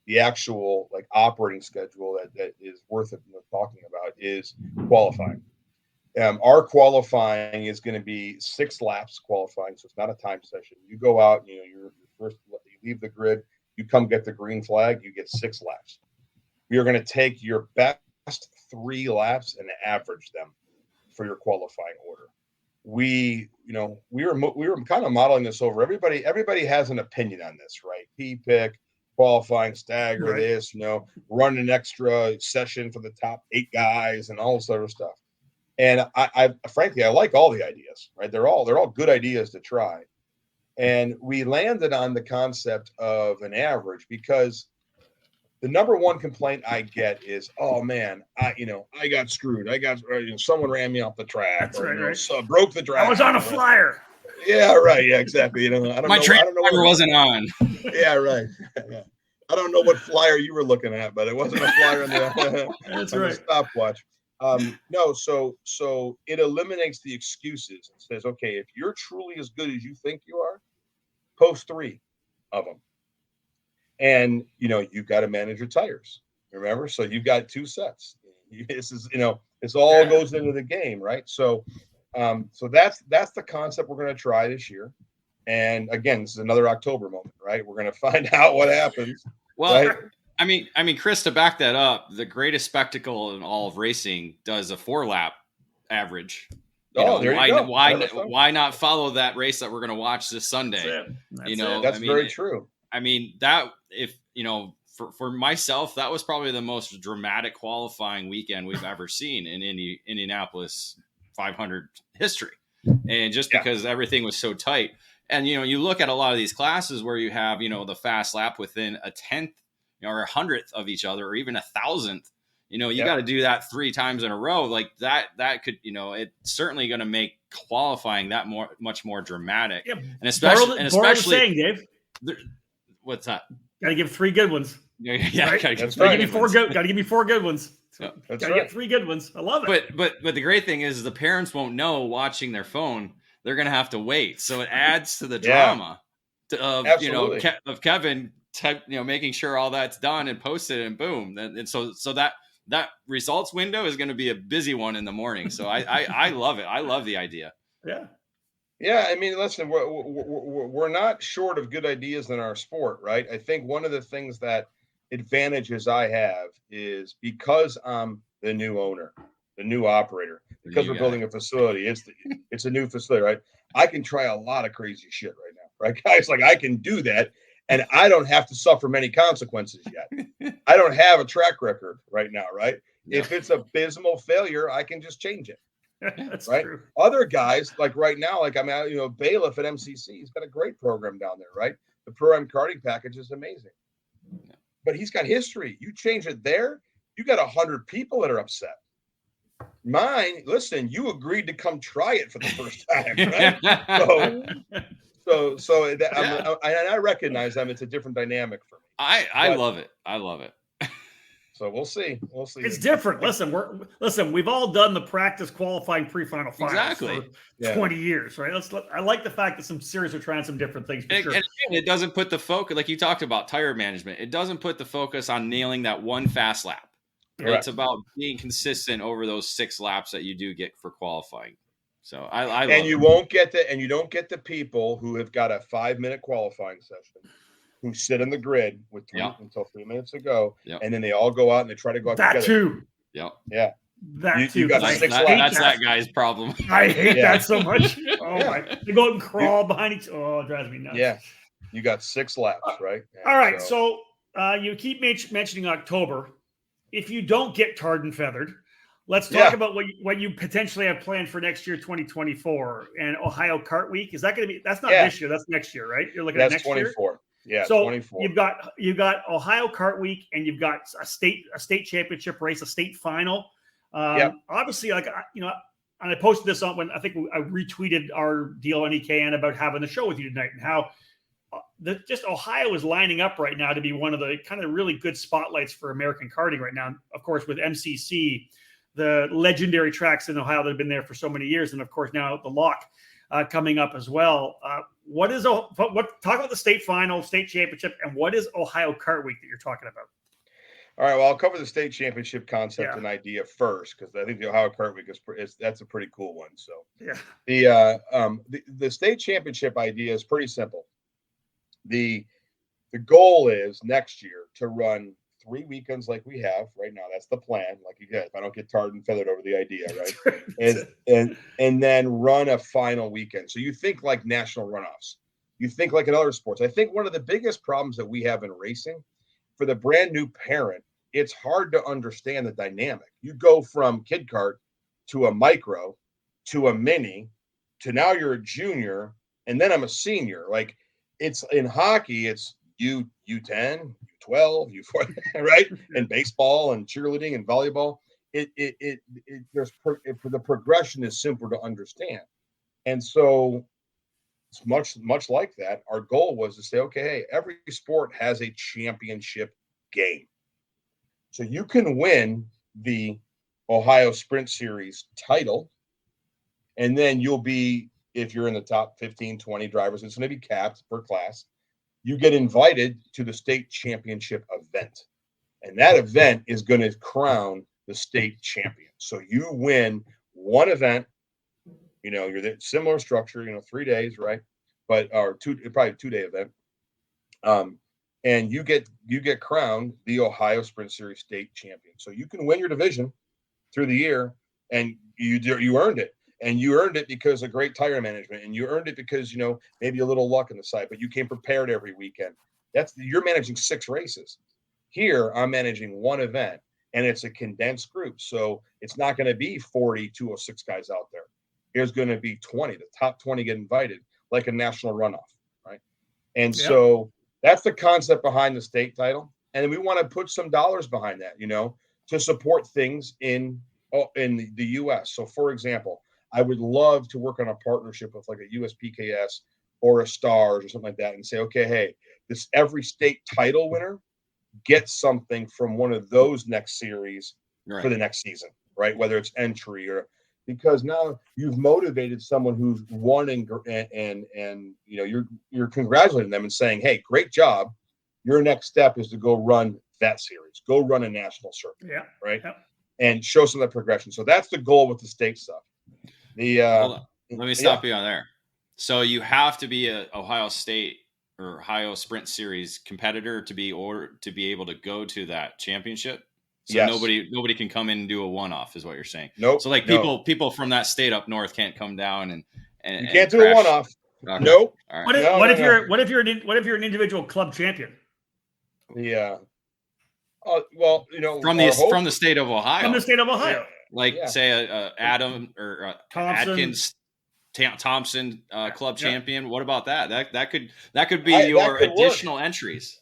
the actual operating schedule that is worth it talking about is qualifying. Our qualifying is going to be 6 laps qualifying, so it's not a time session. You go out, you're first, you leave the grid, you come get the green flag, you get 6 laps. We are going to take your best 3 laps and average them for your qualifying order. We were kind of modeling this over. Everybody has an opinion on this, right? P-pick, qualifying, stagger, right. This, run an extra session for the top 8 guys and all this other stuff. And I frankly, I like all the ideas, right? They're all good ideas to try. And we landed on the concept of an average because the number one complaint I get is, oh man, I got screwed. Someone ran me off the track. That's right. So broke the track. I was on a flyer. Yeah, right. Yeah, exactly. My trainer wasn't on. Yeah, right. Yeah. I don't know what flyer you were looking at, but it wasn't a flyer on the stopwatch. No, so it eliminates the excuses and says, okay, if you're truly as good as you think you are, post 3 of them. And, you've got to manage your tires, remember? So you've got 2 sets. This is, this all goes into the game, right? So that's the concept we're going to try this year. And again, this is another October moment, right? We're going to find out what happens. Well, right? I mean, Chris, to back that up, the greatest spectacle in all of racing does a 4-lap average. Why not follow that race that we're going to watch this Sunday? That's very true. I mean, that for myself, that was probably the most dramatic qualifying weekend we've ever seen in Indianapolis 500 history. And just because everything was so tight. And, you look at a lot of these classes where you have, the fast lap within a 10th or 100th of each other, or even 1,000th, You know, you got to do that 3 times in a row. Like that could, you know, it's certainly going to make qualifying that much more dramatic. Yeah, and especially saying, Dave. What's that? Got to give 3 good ones. Yeah, right? Got to give me 4 good. Got to give me 4 good ones. Yeah, got to get 3 good ones. I love it. But the great thing is the parents won't know watching their phone. They're going to have to wait. So it adds to the drama of Kevin making sure all that's done and posted and boom. And so that results window is going to be a busy one in the morning. So I love it. I love the idea. Yeah. Yeah, I mean, listen, we're not short of good ideas in our sport, right? I think one of the things that advantages I have is because I'm the new owner, the new operator, because we're building a facility. It's a new facility, right? I can try a lot of crazy shit right now, right, guys? Like I can do that, and I don't have to suffer many consequences yet. I don't have a track record right now, right? Yeah. If it's abysmal failure, I can just change it. That's right. True. Other guys, like right now, like I'm out, Bailiff at MCC, he's got a great program down there, right? The Pro-Am karting package is amazing. But he's got history. You change it there, you got 100 people that are upset. Mine, listen, you agreed to come try it for the first time, right? I recognize them. It's a different dynamic for me. I love it. I love it. So we'll see. It's different. Listen, we've all done the practice qualifying pre-final finals for 20 years, right? I like the fact that some series are trying some different things for sure. And it doesn't put the focus, like you talked about tire management, it doesn't put the focus on nailing that one fast lap. Right? It's about being consistent over those 6 laps that you do get for qualifying. So I love you won't get you don't get the people who have got a 5-minute qualifying session who sit on the grid with until 3 minutes to go, and then they all go out and they try to go out together. That too. Yep. Yeah. That too. You got that's that guy's problem. I hate that so much. Oh my! They go out and crawl behind each. Oh, it drives me nuts. Yeah. You got 6 laps, right? Yeah, all right. So you keep mentioning October. If you don't get tarred and feathered, let's talk about what you potentially have planned for next year, 2024, and Ohio Kart Week. Is that going to be? That's not this year. That's next year, right? You're looking at next 24. Year. Yeah, so 24. You've got Ohio Kart Week, and you've got a state championship race, a state final. Obviously, and I posted this on when I think I retweeted our deal on EKN about having the show with you tonight, and how just Ohio is lining up right now to be one of the kind of really good spotlights for American karting right now. Of course, with MCC, the legendary tracks in Ohio that have been there for so many years, and of course now the Lock coming up as well. Talk about the state final, state championship, and what is Ohio Kart Week that you're talking about? All right, well, I'll cover the state championship concept and idea first, because I think the Ohio Kart Week that's a pretty cool one. So the state championship idea is pretty simple. The goal is next year to run 3 weekends like we have right now. That's the plan. Like you guys, I don't get tarred and feathered over the idea, right? and then run a final weekend. So you think like national runoffs. You think like in other sports. I think one of the biggest problems that we have in racing, for the brand new parent, it's hard to understand the dynamic. You go from kid kart to a micro to a mini to now you're a junior, and then I'm a senior. Like it's in hockey, it's U10, U12, U4, right? And baseball and cheerleading and volleyball. The progression is simpler to understand. And so it's much like that. Our goal was to say, okay, hey, every sport has a championship game. So you can win the Ohio Sprint Series title, and then you'll be, if you're in the top 15, 20 drivers, it's going to be capped per class. You get invited to the state championship event. And that event is going to crown the state champion. So you win one event, you're the similar structure, 3 days, right? But probably 2-day event. And you get crowned the Ohio Sprint Series state champion. So you can win your division through the year, and you earned it. And you earned it because of great tire management, and you earned it because, maybe a little luck on the side, but you came prepared every weekend. You're managing 6 races. Here, I'm managing one event, and it's a condensed group. So it's not going to be 40 206 guys out there. There's going to be 20. The top 20 get invited, like a national runoff, right? And so that's the concept behind the state title. And we want to put some dollars behind that, to support things in the U.S. So, for example, I would love to work on a partnership with like a USPKS or a Stars or something like that, and say, okay, hey, this every state title winner gets something from one of those next series for the next season, right? Whether it's entry or because now you've motivated someone who's won and you know you're congratulating them and saying, hey, great job. Your next step is to go run that series, go run a national circuit, right? Yep. And show some of that progression. So that's the goal with the state stuff. Hold on. Let me stop you on there. So you have to be a Ohio State or Ohio Sprint Series competitor to be able to go to that championship. So nobody can come in and do a one-off, is what you're saying. Nope. So like people from that state up north can't come down and you can't do a one-off. Okay. Nope. All right. What if you're an individual club champion? Yeah. Well, you know, from the state of Ohio. From the state of Ohio. Like say Adam or Atkins Thompson club champion. What about that? That could be your additional entries.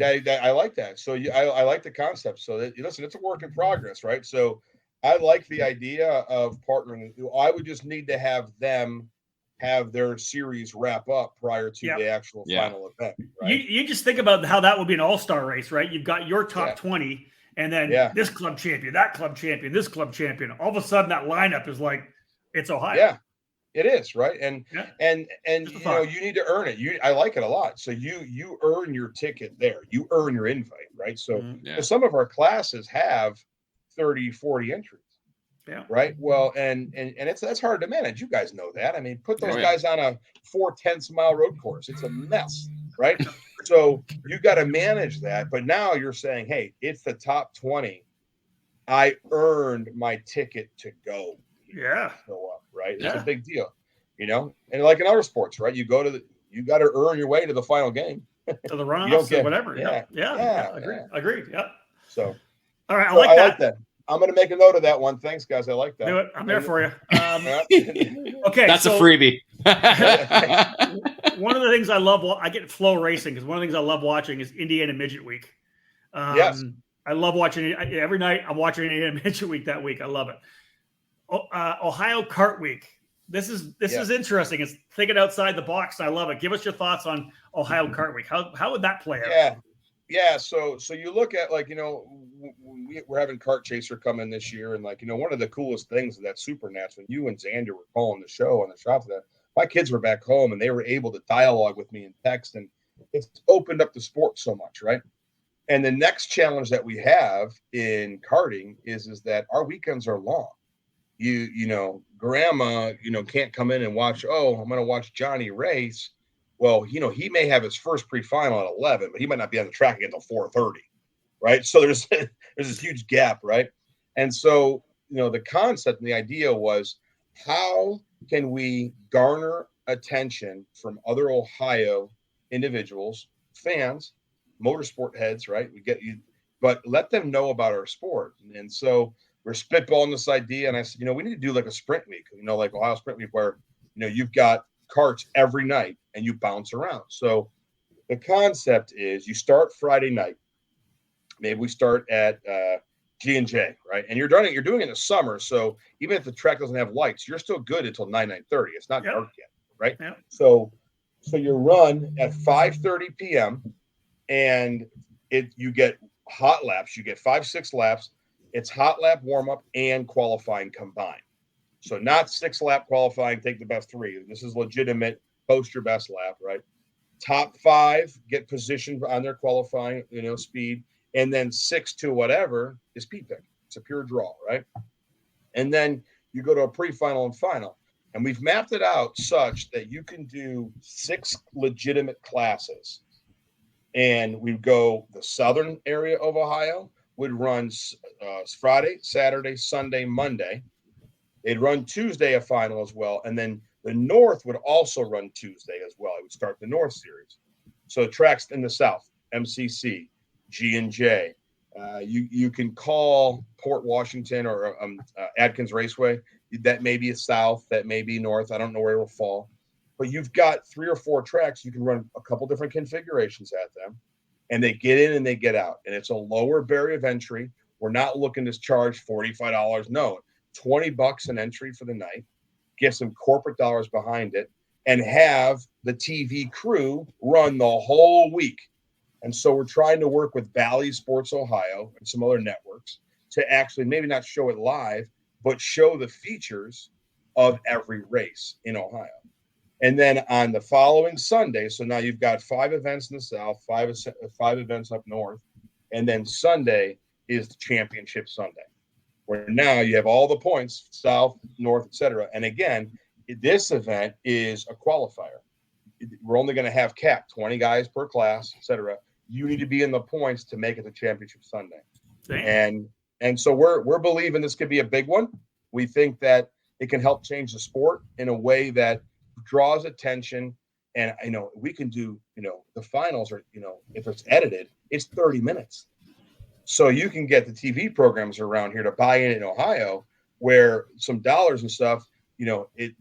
I like that. So I like the concept. So that, listen, it's a work in progress, right? So I like the idea of partnering. I would just need to have them have their series wrap up prior to the actual final event. Right? You just think about how that would be an all-star race, right? You've got your top 20, and then this club champion, that club champion, this club champion. All of a sudden, that lineup is like it's Ohio. Yeah. It is, right? And you know, you need to earn it. I like it a lot. So you earn your ticket there. You earn your invite, right? So some of our classes have 30, 40 entries. Yeah. Right. Well, and that's hard to manage. You guys know that. I mean, put those guys on a 4/10 mile road course. It's a mess, right? So you got to manage that. But now you're saying, hey, it's the top 20. I earned my ticket to go. Go up, right? It's a big deal, you know. And like in other sports, right? You got to earn your way to the final game, to the runoffs or whatever. Agreed. Yeah. So, all right, I like that. I'm going to make a note of that one. Thanks, guys. I like that. Do it. I'm there for you. Okay, that's a freebie. One of the things I love, I get flow racing because one of the things I love watching is Indiana Midget Week. Yes, I love watching it every night. I'm watching Indiana Midget Week that week. I love it. Ohio Kart Week. This is interesting. It's thinking outside the box. I love it. Give us your thoughts on Ohio Kart Week. How would that play out? Yeah. So you look at, like, you know, we're having Kart Chaser come in this year, and like, you know, one of the coolest things of that Super Nats, when you and Xander were calling the show on the shop, that my kids were back home and they were able to dialogue with me in text, and it's opened up the sport so much, right? And the next challenge that we have in karting is that our weekends are long. You know, grandma, you know, can't come in and watch, I'm going to watch Johnny race. Well, you know, he may have his first pre-final at 11, but he might not be on the track again until 4:30, right? So there's this huge gap, right? And so, you know, the concept and the idea was, how can we garner attention from other Ohio individuals, fans, motorsport heads, right? But let them know about our sport. And so we're spitballing this idea, and I said, you know, we need to do like a sprint week, you know, like Ohio Sprint Week, where, you know, you've got carts every night and you bounce around. So the concept is you start Friday night. Maybe we start at G&J, right? And you're doing it in the summer, so even if the track doesn't have lights, you're still good until 9:30. It's not dark yet, right? Yep. So you run at 5:30 p.m. and you get hot laps. You get 5-6 laps. It's hot lap warm up and qualifying combined. So not 6-lap qualifying, take the best 3. This is legitimate, post your best lap, right? Top 5 get positioned on their qualifying, you know, speed, and then 6 to whatever is speed pick. It's a pure draw, right? And then you go to a pre-final and final. And we've mapped it out such that you can do 6 legitimate classes. And we go the southern area of Ohio would run Friday, Saturday, Sunday, Monday. They'd run Tuesday a final as well. And then the North would also run Tuesday as well. It would start the North Series. So tracks in the South, MCC, G&J. You can call Port Washington or Adkins Raceway. That may be South, that may be North. I don't know where it will fall. But you've got 3 or 4 tracks. You can run a couple different configurations at them. And they get in and they get out. And it's a lower barrier of entry. We're not looking to charge $45. No, $20 an entry for the night, get some corporate dollars behind it, and have the TV crew run the whole week. And so we're trying to work with Bally Sports Ohio and some other networks to actually maybe not show it live, but show the features of every race in Ohio. And then on the following Sunday, so now you've got 5 events in the South, five events up north, and then Sunday is the championship Sunday, where now you have all the points, South, North, etc. And again, this event is a qualifier. We're only going to have capped 20 guys per class, etc. You need to be in the points to make it to championship Sunday. Damn. And so we're believing this could be a big one. We think that it can help change the sport in a way that draws attention. And we can do, the finals are, if it's edited, it's 30 minutes. So you can get the TV programs around here to buy in Ohio, where some dollars and stuff,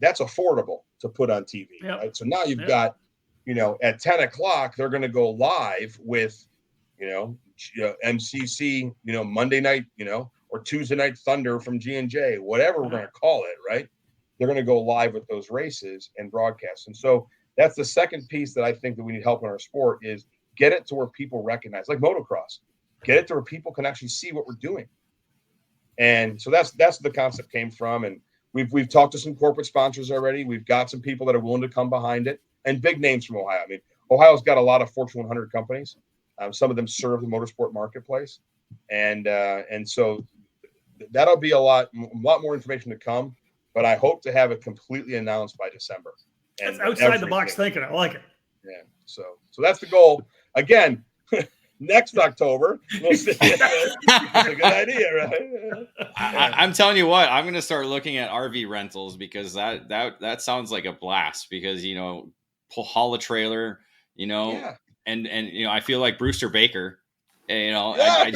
that's affordable to put on TV. Yep. Right? So now you've got, at 10 o'clock, they're going to go live with, MCC, Monday night, or Tuesday Night Thunder from G&J, whatever we're going to call it, right? They're going to go live with those races and broadcast. And so that's the second piece that I think that we need help in our sport is get it to where people recognize, like motocross, get it to where people can actually see what we're doing. And so that's the concept came from. And we've talked to some corporate sponsors already. We've got some people that are willing to come behind it, and big names from Ohio. I mean, Ohio's got a lot of Fortune 100 companies. Some of them serve the motorsport marketplace. And so that'll be a lot more information to come, but I hope to have it completely announced by December. And that's outside the box thinking. I like it. Yeah. So that's the goal. Again, next October, we'll see. It's a good idea, right? I'm telling you what, I'm going to start looking at RV rentals because that sounds like a blast because, haul a trailer, Yeah. and I feel like Brewster Baker. I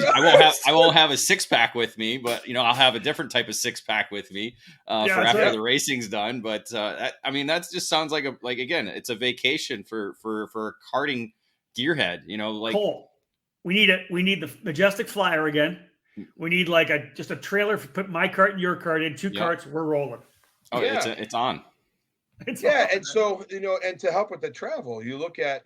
won't have a 6-pack with me, but I'll have a different type of 6-pack with me for after the racing's done. But that just sounds like again, it's a vacation for karting gearhead. Cole, we need the Majestic Flyer again. We need just a trailer for put my cart and your cart in 2 carts. We're rolling. Oh, yeah. It's on. And so and to help with the travel, you look at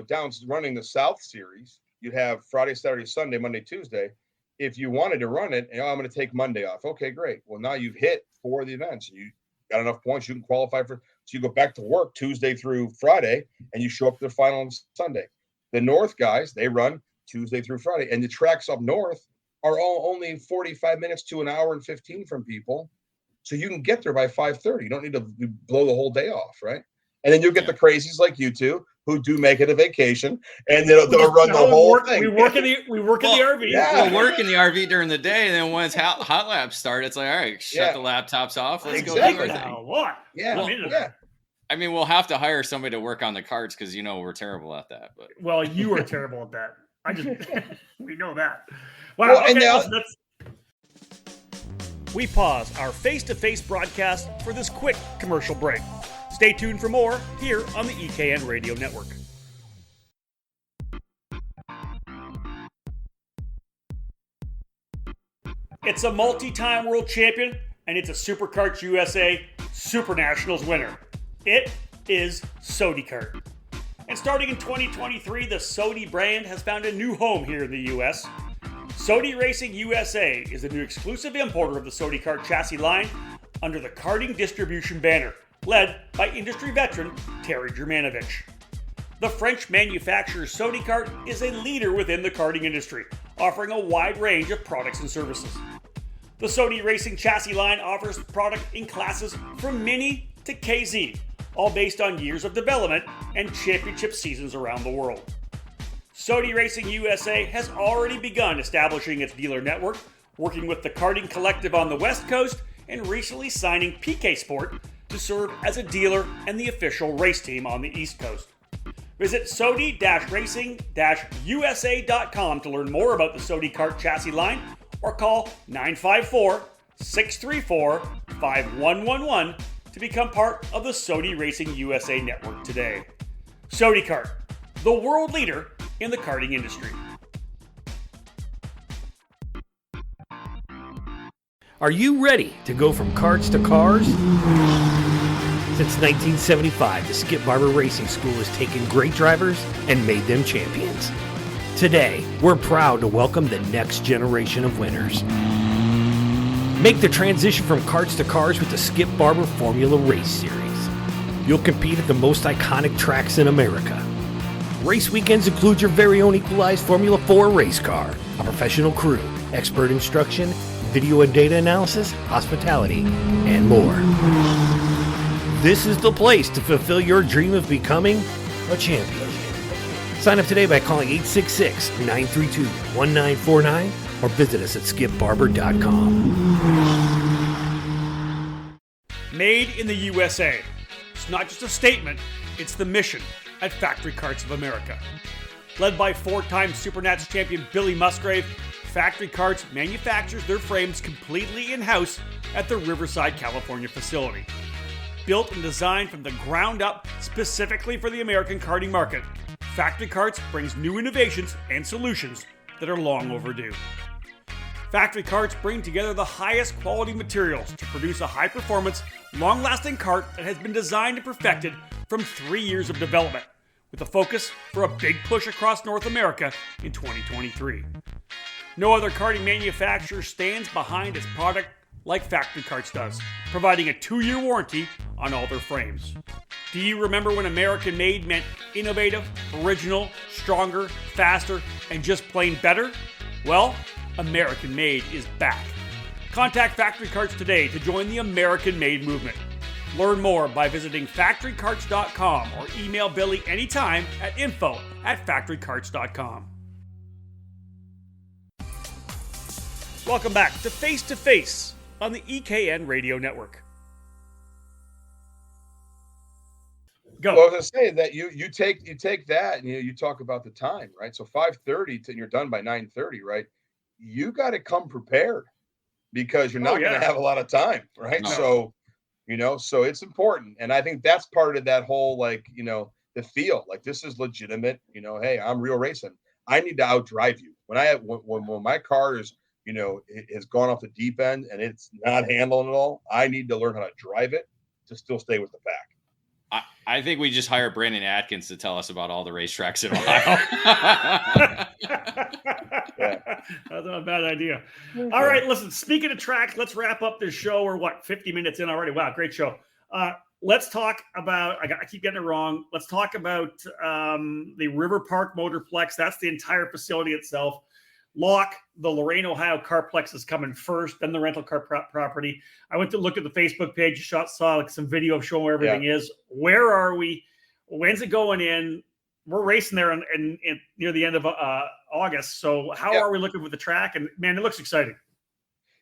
down running the South Series. You'd have Friday, Saturday, Sunday, Monday, Tuesday. If you wanted to run it, I'm going to take Monday off. Okay, great. Well, now you've hit 4 of the events. You got enough points. You can qualify so you go back to work Tuesday through Friday, and you show up to the final on Sunday. The North guys, they run Tuesday through Friday, and the tracks up north are all only 45 minutes to an hour and 15 from people. So you can get there by 5:30. You don't need to blow the whole day off, right? And then you'll get the crazies like you two who do make it a vacation, and they'll run the whole thing. We work in the RV. Yeah, we'll work in the RV during the day, and then once hot laps start, it's like, all right, shut the laptops off. Let's go do our thing. What? Yeah. I mean, we'll have to hire somebody to work on the carts because we're terrible at that. But well, you are terrible at that. We know that. Wow. Well, we pause our face-to-face broadcast for this quick commercial break. Stay tuned for more here on the EKN Radio Network. It's a multi-time world champion, and it's a SuperKarts USA Super Nationals winner. It is Sodi Kart. And starting in 2023, the Sodi brand has found a new home here in the U.S. Sodi Racing USA is the new exclusive importer of the Sodi Kart chassis line under the karting distribution banner, led by industry veteran Terry Germanovich. The French manufacturer Sodi Kart is a leader within the karting industry, offering a wide range of products and services. The Sodi Racing chassis line offers product in classes from Mini to KZ, all based on years of development and championship seasons around the world. Sodi Racing USA has already begun establishing its dealer network, working with the Karting Collective on the West Coast, and recently signing PK Sport to serve as a dealer and the official race team on the East Coast. Visit Sodi-Racing-USA.com to learn more about the Sodi Kart chassis line or call 954-634-5111 to become part of the Sodi Racing USA network today. Sodi Kart, the world leader in the karting industry. Are you ready to go from karts to cars? Since 1975, the Skip Barber Racing School has taken great drivers and made them champions. Today, we're proud to welcome the next generation of winners. Make the transition from karts to cars with the Skip Barber Formula Race Series. You'll compete at the most iconic tracks in America. Race weekends include your very own equalized Formula 4 race car, a professional crew, expert instruction, video and data analysis, hospitality, and more. This is the place to fulfill your dream of becoming a champion. Sign up today by calling 866-932-1949 or visit us at skipbarber.com. Made in the USA. It's not just a statement, it's the mission at Factory Karts of America. Led by four-time Supernats champion Billy Musgrave, Factory Karts manufactures their frames completely in-house at the Riverside, California facility. Built and designed from the ground up specifically for the American karting market, Factory Karts brings new innovations and solutions that are long overdue. Factory Karts bring together the highest quality materials to produce a high-performance, long-lasting kart that has been designed and perfected from 3 years of development, with a focus for a big push across North America in 2023. No other karting manufacturer stands behind its product like Factory Karts does, providing a 2-year warranty on all their frames. Do you remember when American made meant innovative, original, stronger, faster, and just plain better? Well, American made is back. Contact Factory Karts today to join the American made movement. Learn more by visiting factorykarts.com or email Billy anytime at info@factorykarts.com. Welcome back to Face2Face on the EKN Radio Network. Go. Well, I was gonna say that you take that and you talk about the time, right? So 5:30 and you're done by 9:30, right? You got to come prepared because you're not going to have a lot of time, right? No. So it's important, and I think that's part of that whole the feel like this is legitimate. Hey, I'm real racing. I need to outdrive you when my car is it has gone off the deep end and it's not handling it all. I need to learn how to drive it to still stay with the pack. I think we just hire Brandon Atkins to tell us about all the racetracks in Ohio. That's not a bad idea. All right, listen, speaking of track, let's wrap up this show. We're 50 minutes in already. Wow, great show. Let's talk about, I keep getting it wrong. Let's talk about the River Park Motorplex. That's the entire facility itself. Locke, the Lorain, Ohio Carplex is coming first, then the rental car property. I went to look at the Facebook page, saw some video of showing where everything is. Where are we? When's it going in? We're racing there in near the end of August. So how are we looking with the track? And man, it looks exciting.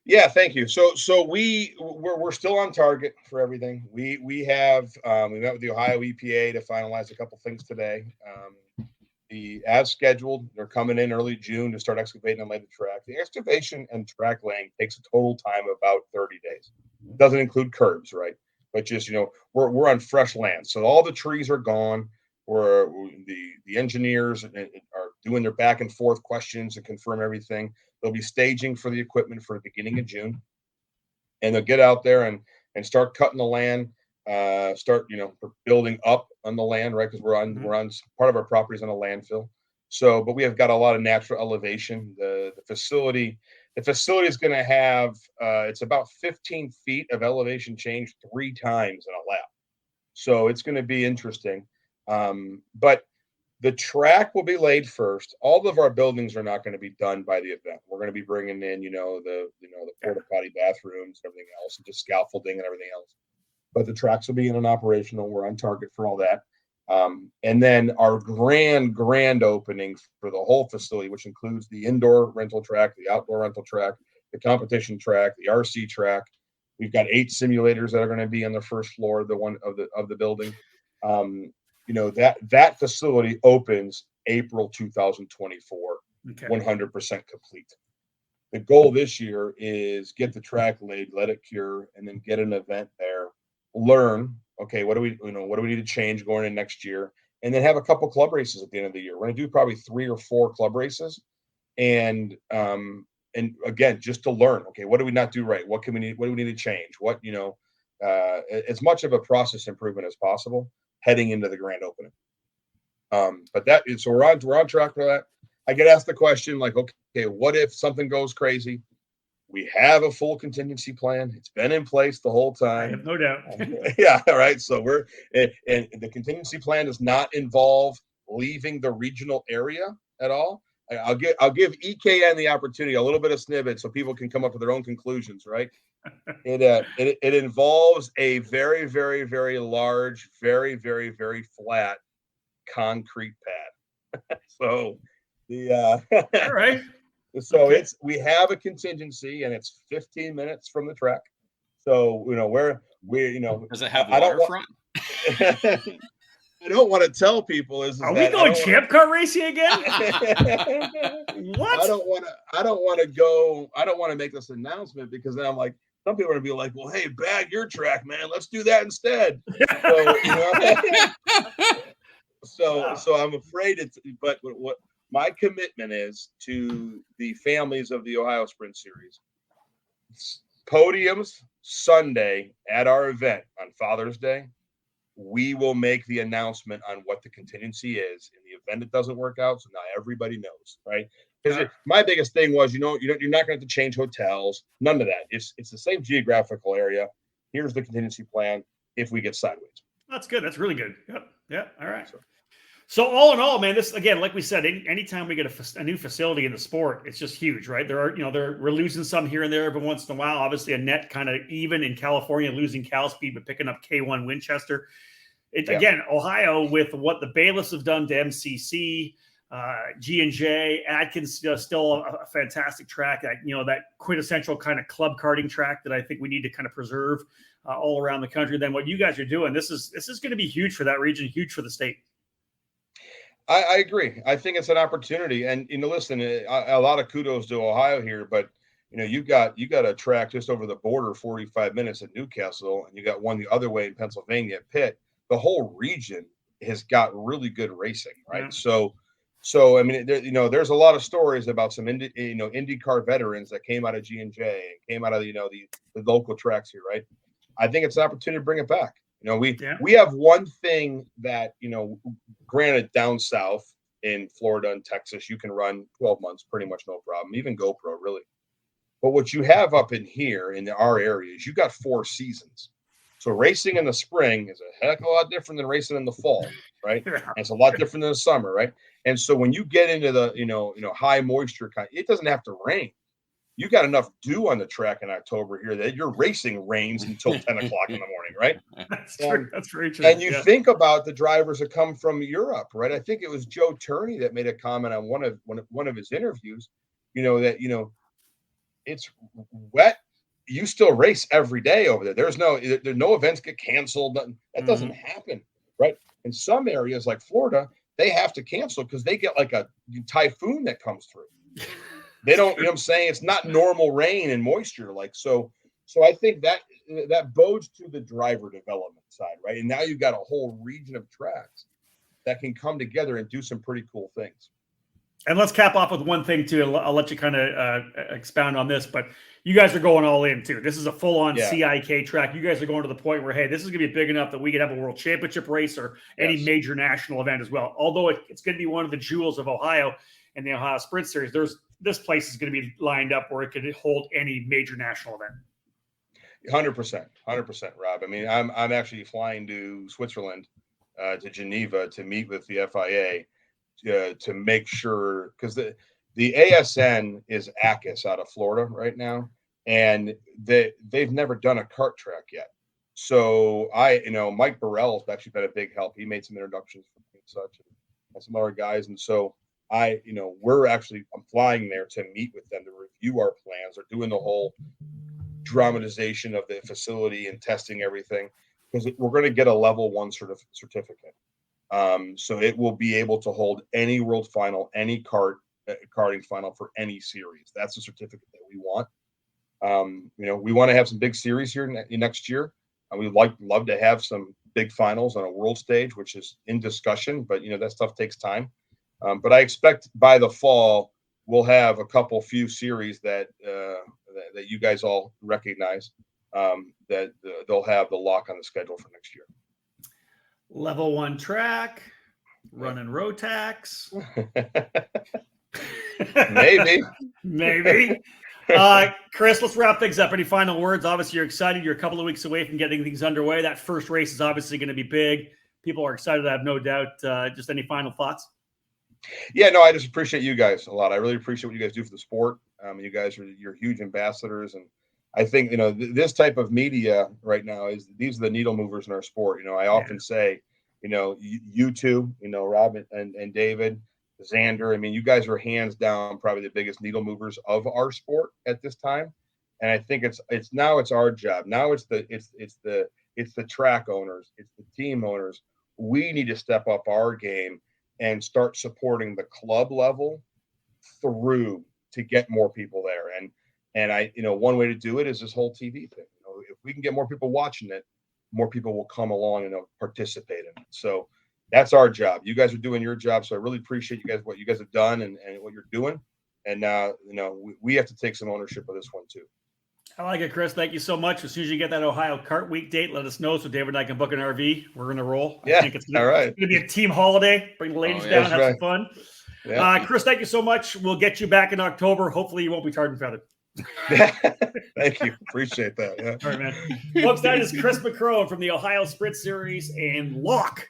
Yeah, thank you. So we're still on target for everything. We met with the Ohio EPA to finalize a couple things today. As scheduled, they're coming in early June to start excavating and lay the track. The excavation and track laying takes a total time of about 30 days. It doesn't include curbs, right? But just we're on fresh land, so all the trees are gone. The engineers are doing their back and forth questions and confirm everything. They'll be staging for the equipment for the beginning of June, and they'll get out there and start cutting the land. Start building up on the land, right? Because we're on part of our property is on a landfill. So, but we have got a lot of natural elevation. The facility is going to have it's about 15 feet of elevation change 3 times in a lap. So it's going to be interesting. But the track will be laid first. All of our buildings are not going to be done by the event. We're going to be bringing in the porta potty bathrooms, everything else, and just scaffolding and everything else. But the tracks will be in and operational. We're on target for all that. And then our grand opening for the whole facility, which includes the indoor rental track, the outdoor rental track, the competition track, the RC track. We've got 8 simulators that are going to be on the first floor of the building. That facility opens April 2024, 100% complete. The goal this year is get the track laid, let it cure, and then get an event there. Learn, okay, what do we need to change going in next year, and then have a couple club races at the end of the year. We're going to do probably 3 or 4 club races, and and again, just to learn, okay, what do we not do right? What do we need to change? What, as much of a process improvement as possible heading into the grand opening. But that is, so we're on track for that. I get asked the question like, okay, what if something goes crazy? We have a full contingency plan. It's been in place the whole time. I have no doubt. Yeah, all right. So and the contingency plan does not involve leaving the regional area at all. I'll give EKN the opportunity, a little bit of snippet, so people can come up with their own conclusions. Right? It involves a very, very, very large, very, very, very flat concrete pad. So All right. So okay. we have a contingency, and it's 15 minutes from the track. So we're does it have waterfront? I don't want to tell people are we going champ car racing again? What? I don't want to make this announcement, because then I'm like, some people are gonna be like, well, hey, bag your track, man. Let's do that instead. So I'm afraid but what my commitment is to the families of the Ohio Sprint Series, podiums Sunday at our event on Father's Day. We will make the announcement on what the contingency is in the event it doesn't work out. So now everybody knows, right? Because my biggest thing was, you're not going to have to change hotels. None of that. It's the same geographical area. Here's the contingency plan if we get sideways. That's good. That's really good. Yep. Yeah. All right. So all in all, man, this, again, like we said, anytime we get a new facility in the sport, it's just huge, right? We're losing some here and there every once in a while. Obviously, a net kind of even in California, losing Cal Speed, but picking up K1 Winchester. Again, Ohio, with what the bailiffs have done to MCC, G&J, Atkins, still a fantastic track. That quintessential kind of club karting track that I think we need to kind of preserve all around the country. Then what you guys are doing, this is going to be huge for that region, huge for the state. I agree. I think it's an opportunity, and listen, a lot of kudos to Ohio here, but you got a track just over the border, 45 minutes at Newcastle, and you got one the other way in Pennsylvania at Pitt. The whole region has got really good racing, right? Yeah. So I mean, there's a lot of stories about some IndyCar veterans that came out of G&J and came out of the local tracks here, right? I think it's an opportunity to bring it back. We have one thing that, granted, down south in Florida and Texas, you can run 12 months, pretty much no problem, even GoPro, really. But what you have up in here in our areas, you got 4 seasons. So racing in the spring is a heck of a lot different than racing in the fall, right? And it's a lot different than the summer, right? And so when you get into the, high moisture kind, it doesn't have to rain. You got enough dew on the track in October here that your racing rains until 10 o'clock in the morning, right? That's true. That's very true. And you think about the drivers that come from Europe, right? I think it was Joe Turney that made a comment on one of his interviews, that it's wet. You still race every day over there. There's no events get canceled. That doesn't happen, right? In some areas like Florida, they have to cancel because they get like a typhoon that comes through. They don't, you know what I'm saying? It's not normal rain and moisture. So I think that bodes to the driver development side, right? And now you've got a whole region of tracks that can come together and do some pretty cool things. And let's cap off with one thing too. I'll let you kind of expound on this, but you guys are going all in too. This is a full-on CIK track. You guys are going to the point where, hey, this is going to be big enough that we could have a world championship race or any major national event as well. Although it's going to be one of the jewels of Ohio and the Ohio Sprint Series. This place is going to be lined up where it could hold any major national event. 100%, Rob. I mean, I'm actually flying to Switzerland, to Geneva, to meet with the FIA to make sure, because the ASN is ACUS out of Florida right now, and they've never done a kart track yet. So Mike Burrell has actually been a big help. He made some introductions for me and such, and some other guys, and so I'm flying there to meet with them to review our plans. They're doing the whole dramatization of the facility and testing everything, because we're going to get a level 1 certificate. So it will be able to hold any world final, any karting final for any series. That's the certificate that we want. We want to have some big series here next year. And we'd love to have some big finals on a world stage, which is in discussion, but that stuff takes time. But I expect by the fall, we'll have a few series that that you guys all recognize, that they'll have the lock on the schedule for next year. Level 1 track, running Rotax. Maybe. Chris, let's wrap things up. Any final words? Obviously, you're excited. You're a couple of weeks away from getting things underway. That first race is obviously going to be big. People are excited, I have no doubt. Just any final thoughts? Yeah, no, I just appreciate you guys a lot. I really appreciate what you guys do for the sport. You guys you're huge ambassadors, and I think this type of media right now these are the needle movers in our sport. I often say, you two, Rob and David, Xander. I mean, you guys are hands down probably the biggest needle movers of our sport at this time, and I think it's our job. Now it's the track owners, it's the team owners. We need to step up our game and start supporting the club level through to get more people there. And I, one way to do it is this whole TV thing. If we can get more people watching it, more people will come along and participate in it. So that's our job. You guys are doing your job. So I really appreciate what you guys have done and what you're doing. And we have to take some ownership of this one too. I like it, Chris. Thank you so much. As soon as you get that Ohio Kart Week date, let us know so David and I can book an RV. We're going to roll. Yeah, I think it's going to be a team holiday. Bring the ladies down, have some fun. Yeah. Chris, thank you so much. We'll get you back in October. Hopefully you won't be tarred and feathered. Thank you. Appreciate that. Yeah. All right, man. Folks, that is Chris McCrone from the Ohio Sprint Series and Locke,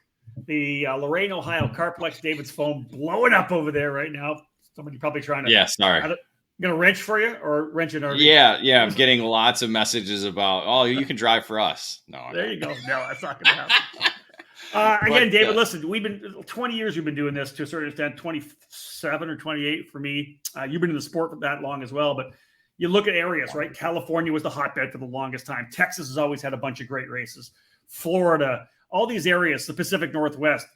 the Lorain, Ohio Carplex. David's phone blowing up over there right now. Somebody probably trying to. Yeah, sorry. Going to wrench for you or wrench an RV? Yeah. I'm getting lots of messages about, you can drive for us. No. There you go. No, that's not going to happen. Again, David, listen, we've been 20 years we've been doing this to a certain extent, 27 or 28 for me. You've been in the sport for that long as well, but you look at areas, right? California was the hotbed for the longest time. Texas has always had a bunch of great races. Florida, all these areas, the Pacific Northwest.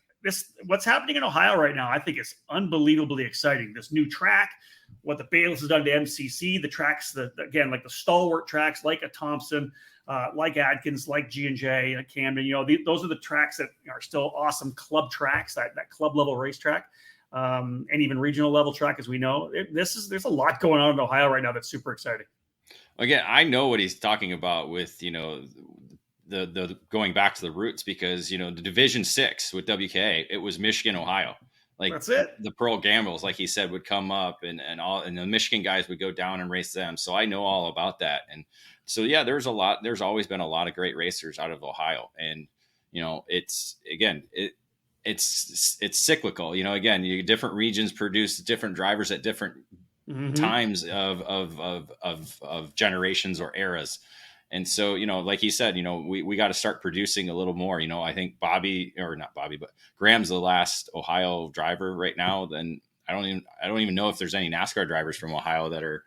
What's happening in Ohio right now, I think is unbelievably exciting. This new track, what the Bayless has done to MCC, the tracks, again, like the stalwart tracks, like a Thompson, like Adkins, like G&J, like Camden, those are the tracks that are still awesome club tracks, that club level racetrack, and even regional level track, as we know. There's a lot going on in Ohio right now that's super exciting. Again, I know what he's talking about with, the going back to the roots, because, the Division 6 with WKA, it was Michigan, Ohio. Like that's it. The Pearl Gambles, like he said, would come up and the Michigan guys would go down and race them. So I know all about that. And so, yeah, there's always been a lot of great racers out of Ohio. And, it's cyclical, again, different regions produce different drivers at different times of generations or eras. And so, like he said, we got to start producing a little more. I think but Graham's the last Ohio driver right now. Then I don't even know if there's any NASCAR drivers from Ohio that are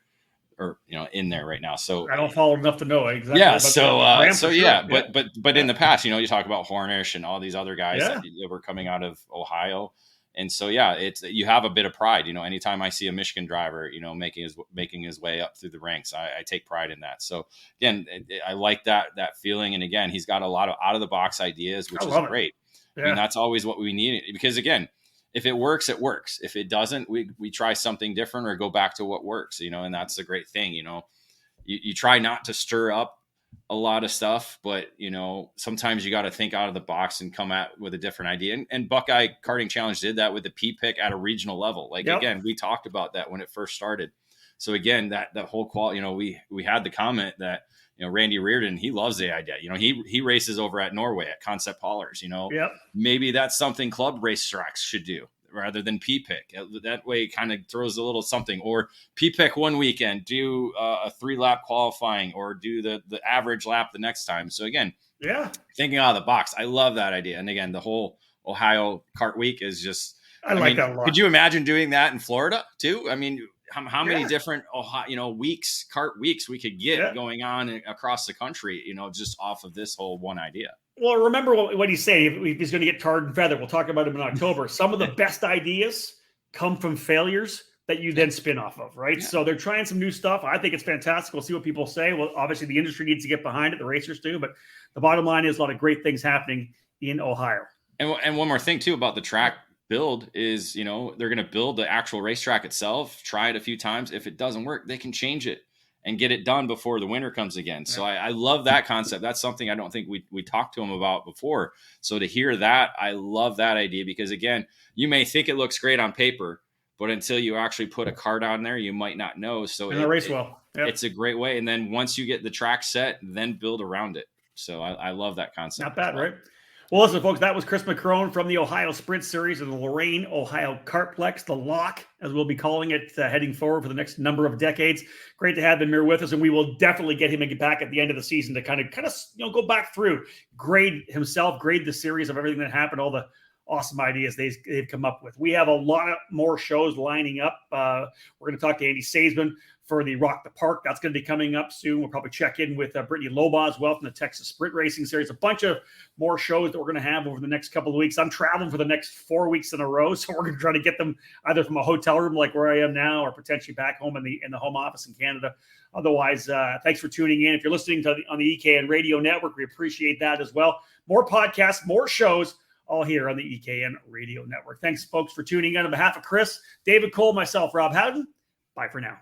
in there right now. So I don't follow enough to know exactly. Yeah. So yeah. But in the past, you talk about Hornish and all these other guys that were coming out of Ohio. And so, yeah, you have a bit of pride, anytime I see a Michigan driver, making his way up through the ranks, I take pride in that. So again, I like that feeling. And again, he's got a lot of out of the box ideas, which is great. Yeah. I mean, that's always what we need, because again, if it works, it works. If it doesn't, we try something different or go back to what works, and that's the great thing. You try not to stir up a lot of stuff, but sometimes you got to think out of the box and come at with a different idea. And Buckeye Karting Challenge did that with the P-Pick at a regional level. Again, we talked about that when it first started. So again, that whole quality, we had the comment that, Randy Reardon, he loves the idea. He races over at Norway at Concept Haulers, maybe that's something club racetracks should do rather than P-Pick. That way it kind of throws a little something. Or P-Pick one weekend, do a 3-lap qualifying, or do the average lap the next time. So again, thinking out of the box. I love that idea. And again, the whole Ohio Kart Week is just, I like that a lot. Could you imagine doing that in Florida too? I mean, how many different Ohio, kart weeks we could get going on across the country, just off of this whole one idea. Well, remember what he's saying. If he's going to get tarred and feathered, we'll talk about him in October. Some of the best ideas come from failures that you then spin off of, right? Yeah. So they're trying some new stuff. I think it's fantastic. We'll see what people say. Well, obviously the industry needs to get behind it. The racers do. But the bottom line is a lot of great things happening in Ohio. And one more thing too about the track build is, they're going to build the actual racetrack itself, try it a few times. If it doesn't work, they can change it and get it done before the winter comes again. So I love that concept. That's something I don't think we talked to them about before. So to hear that, I love that idea, because again, you may think it looks great on paper, but until you actually put a car down there, you might not know. So and the race well. Yep. It's a great way. And then once you get the track set, then build around it. So I love that concept. Not bad, right? Well, listen, folks, that was Chris McCrone from the Ohio Sprint Series of the Lorain, Ohio Kartplex, the Lock, as we'll be calling it, heading forward for the next number of decades. Great to have him here with us, and we will definitely get him back at the end of the season to kind of go back through, grade the series of everything that happened, all the awesome ideas they've come up with. We have a lot of more shows lining up. We're going to talk to Andy Saisman for the Rock the Park. That's going to be coming up soon. We'll probably check in with Brittany Loba as well from the Texas Sprint Racing Series. A bunch of more shows that we're going to have over the next couple of weeks. I'm traveling for the next 4 weeks in a row, so we're going to try to get them either from a hotel room like where I am now, or potentially back home in the home office in Canada. Otherwise, thanks for tuning in. If you're listening on the EKN Radio Network, we appreciate that as well. More podcasts, more shows, all here on the EKN Radio Network. Thanks, folks, for tuning in. On behalf of Chris, David Cole, myself, Rob Howden, bye for now.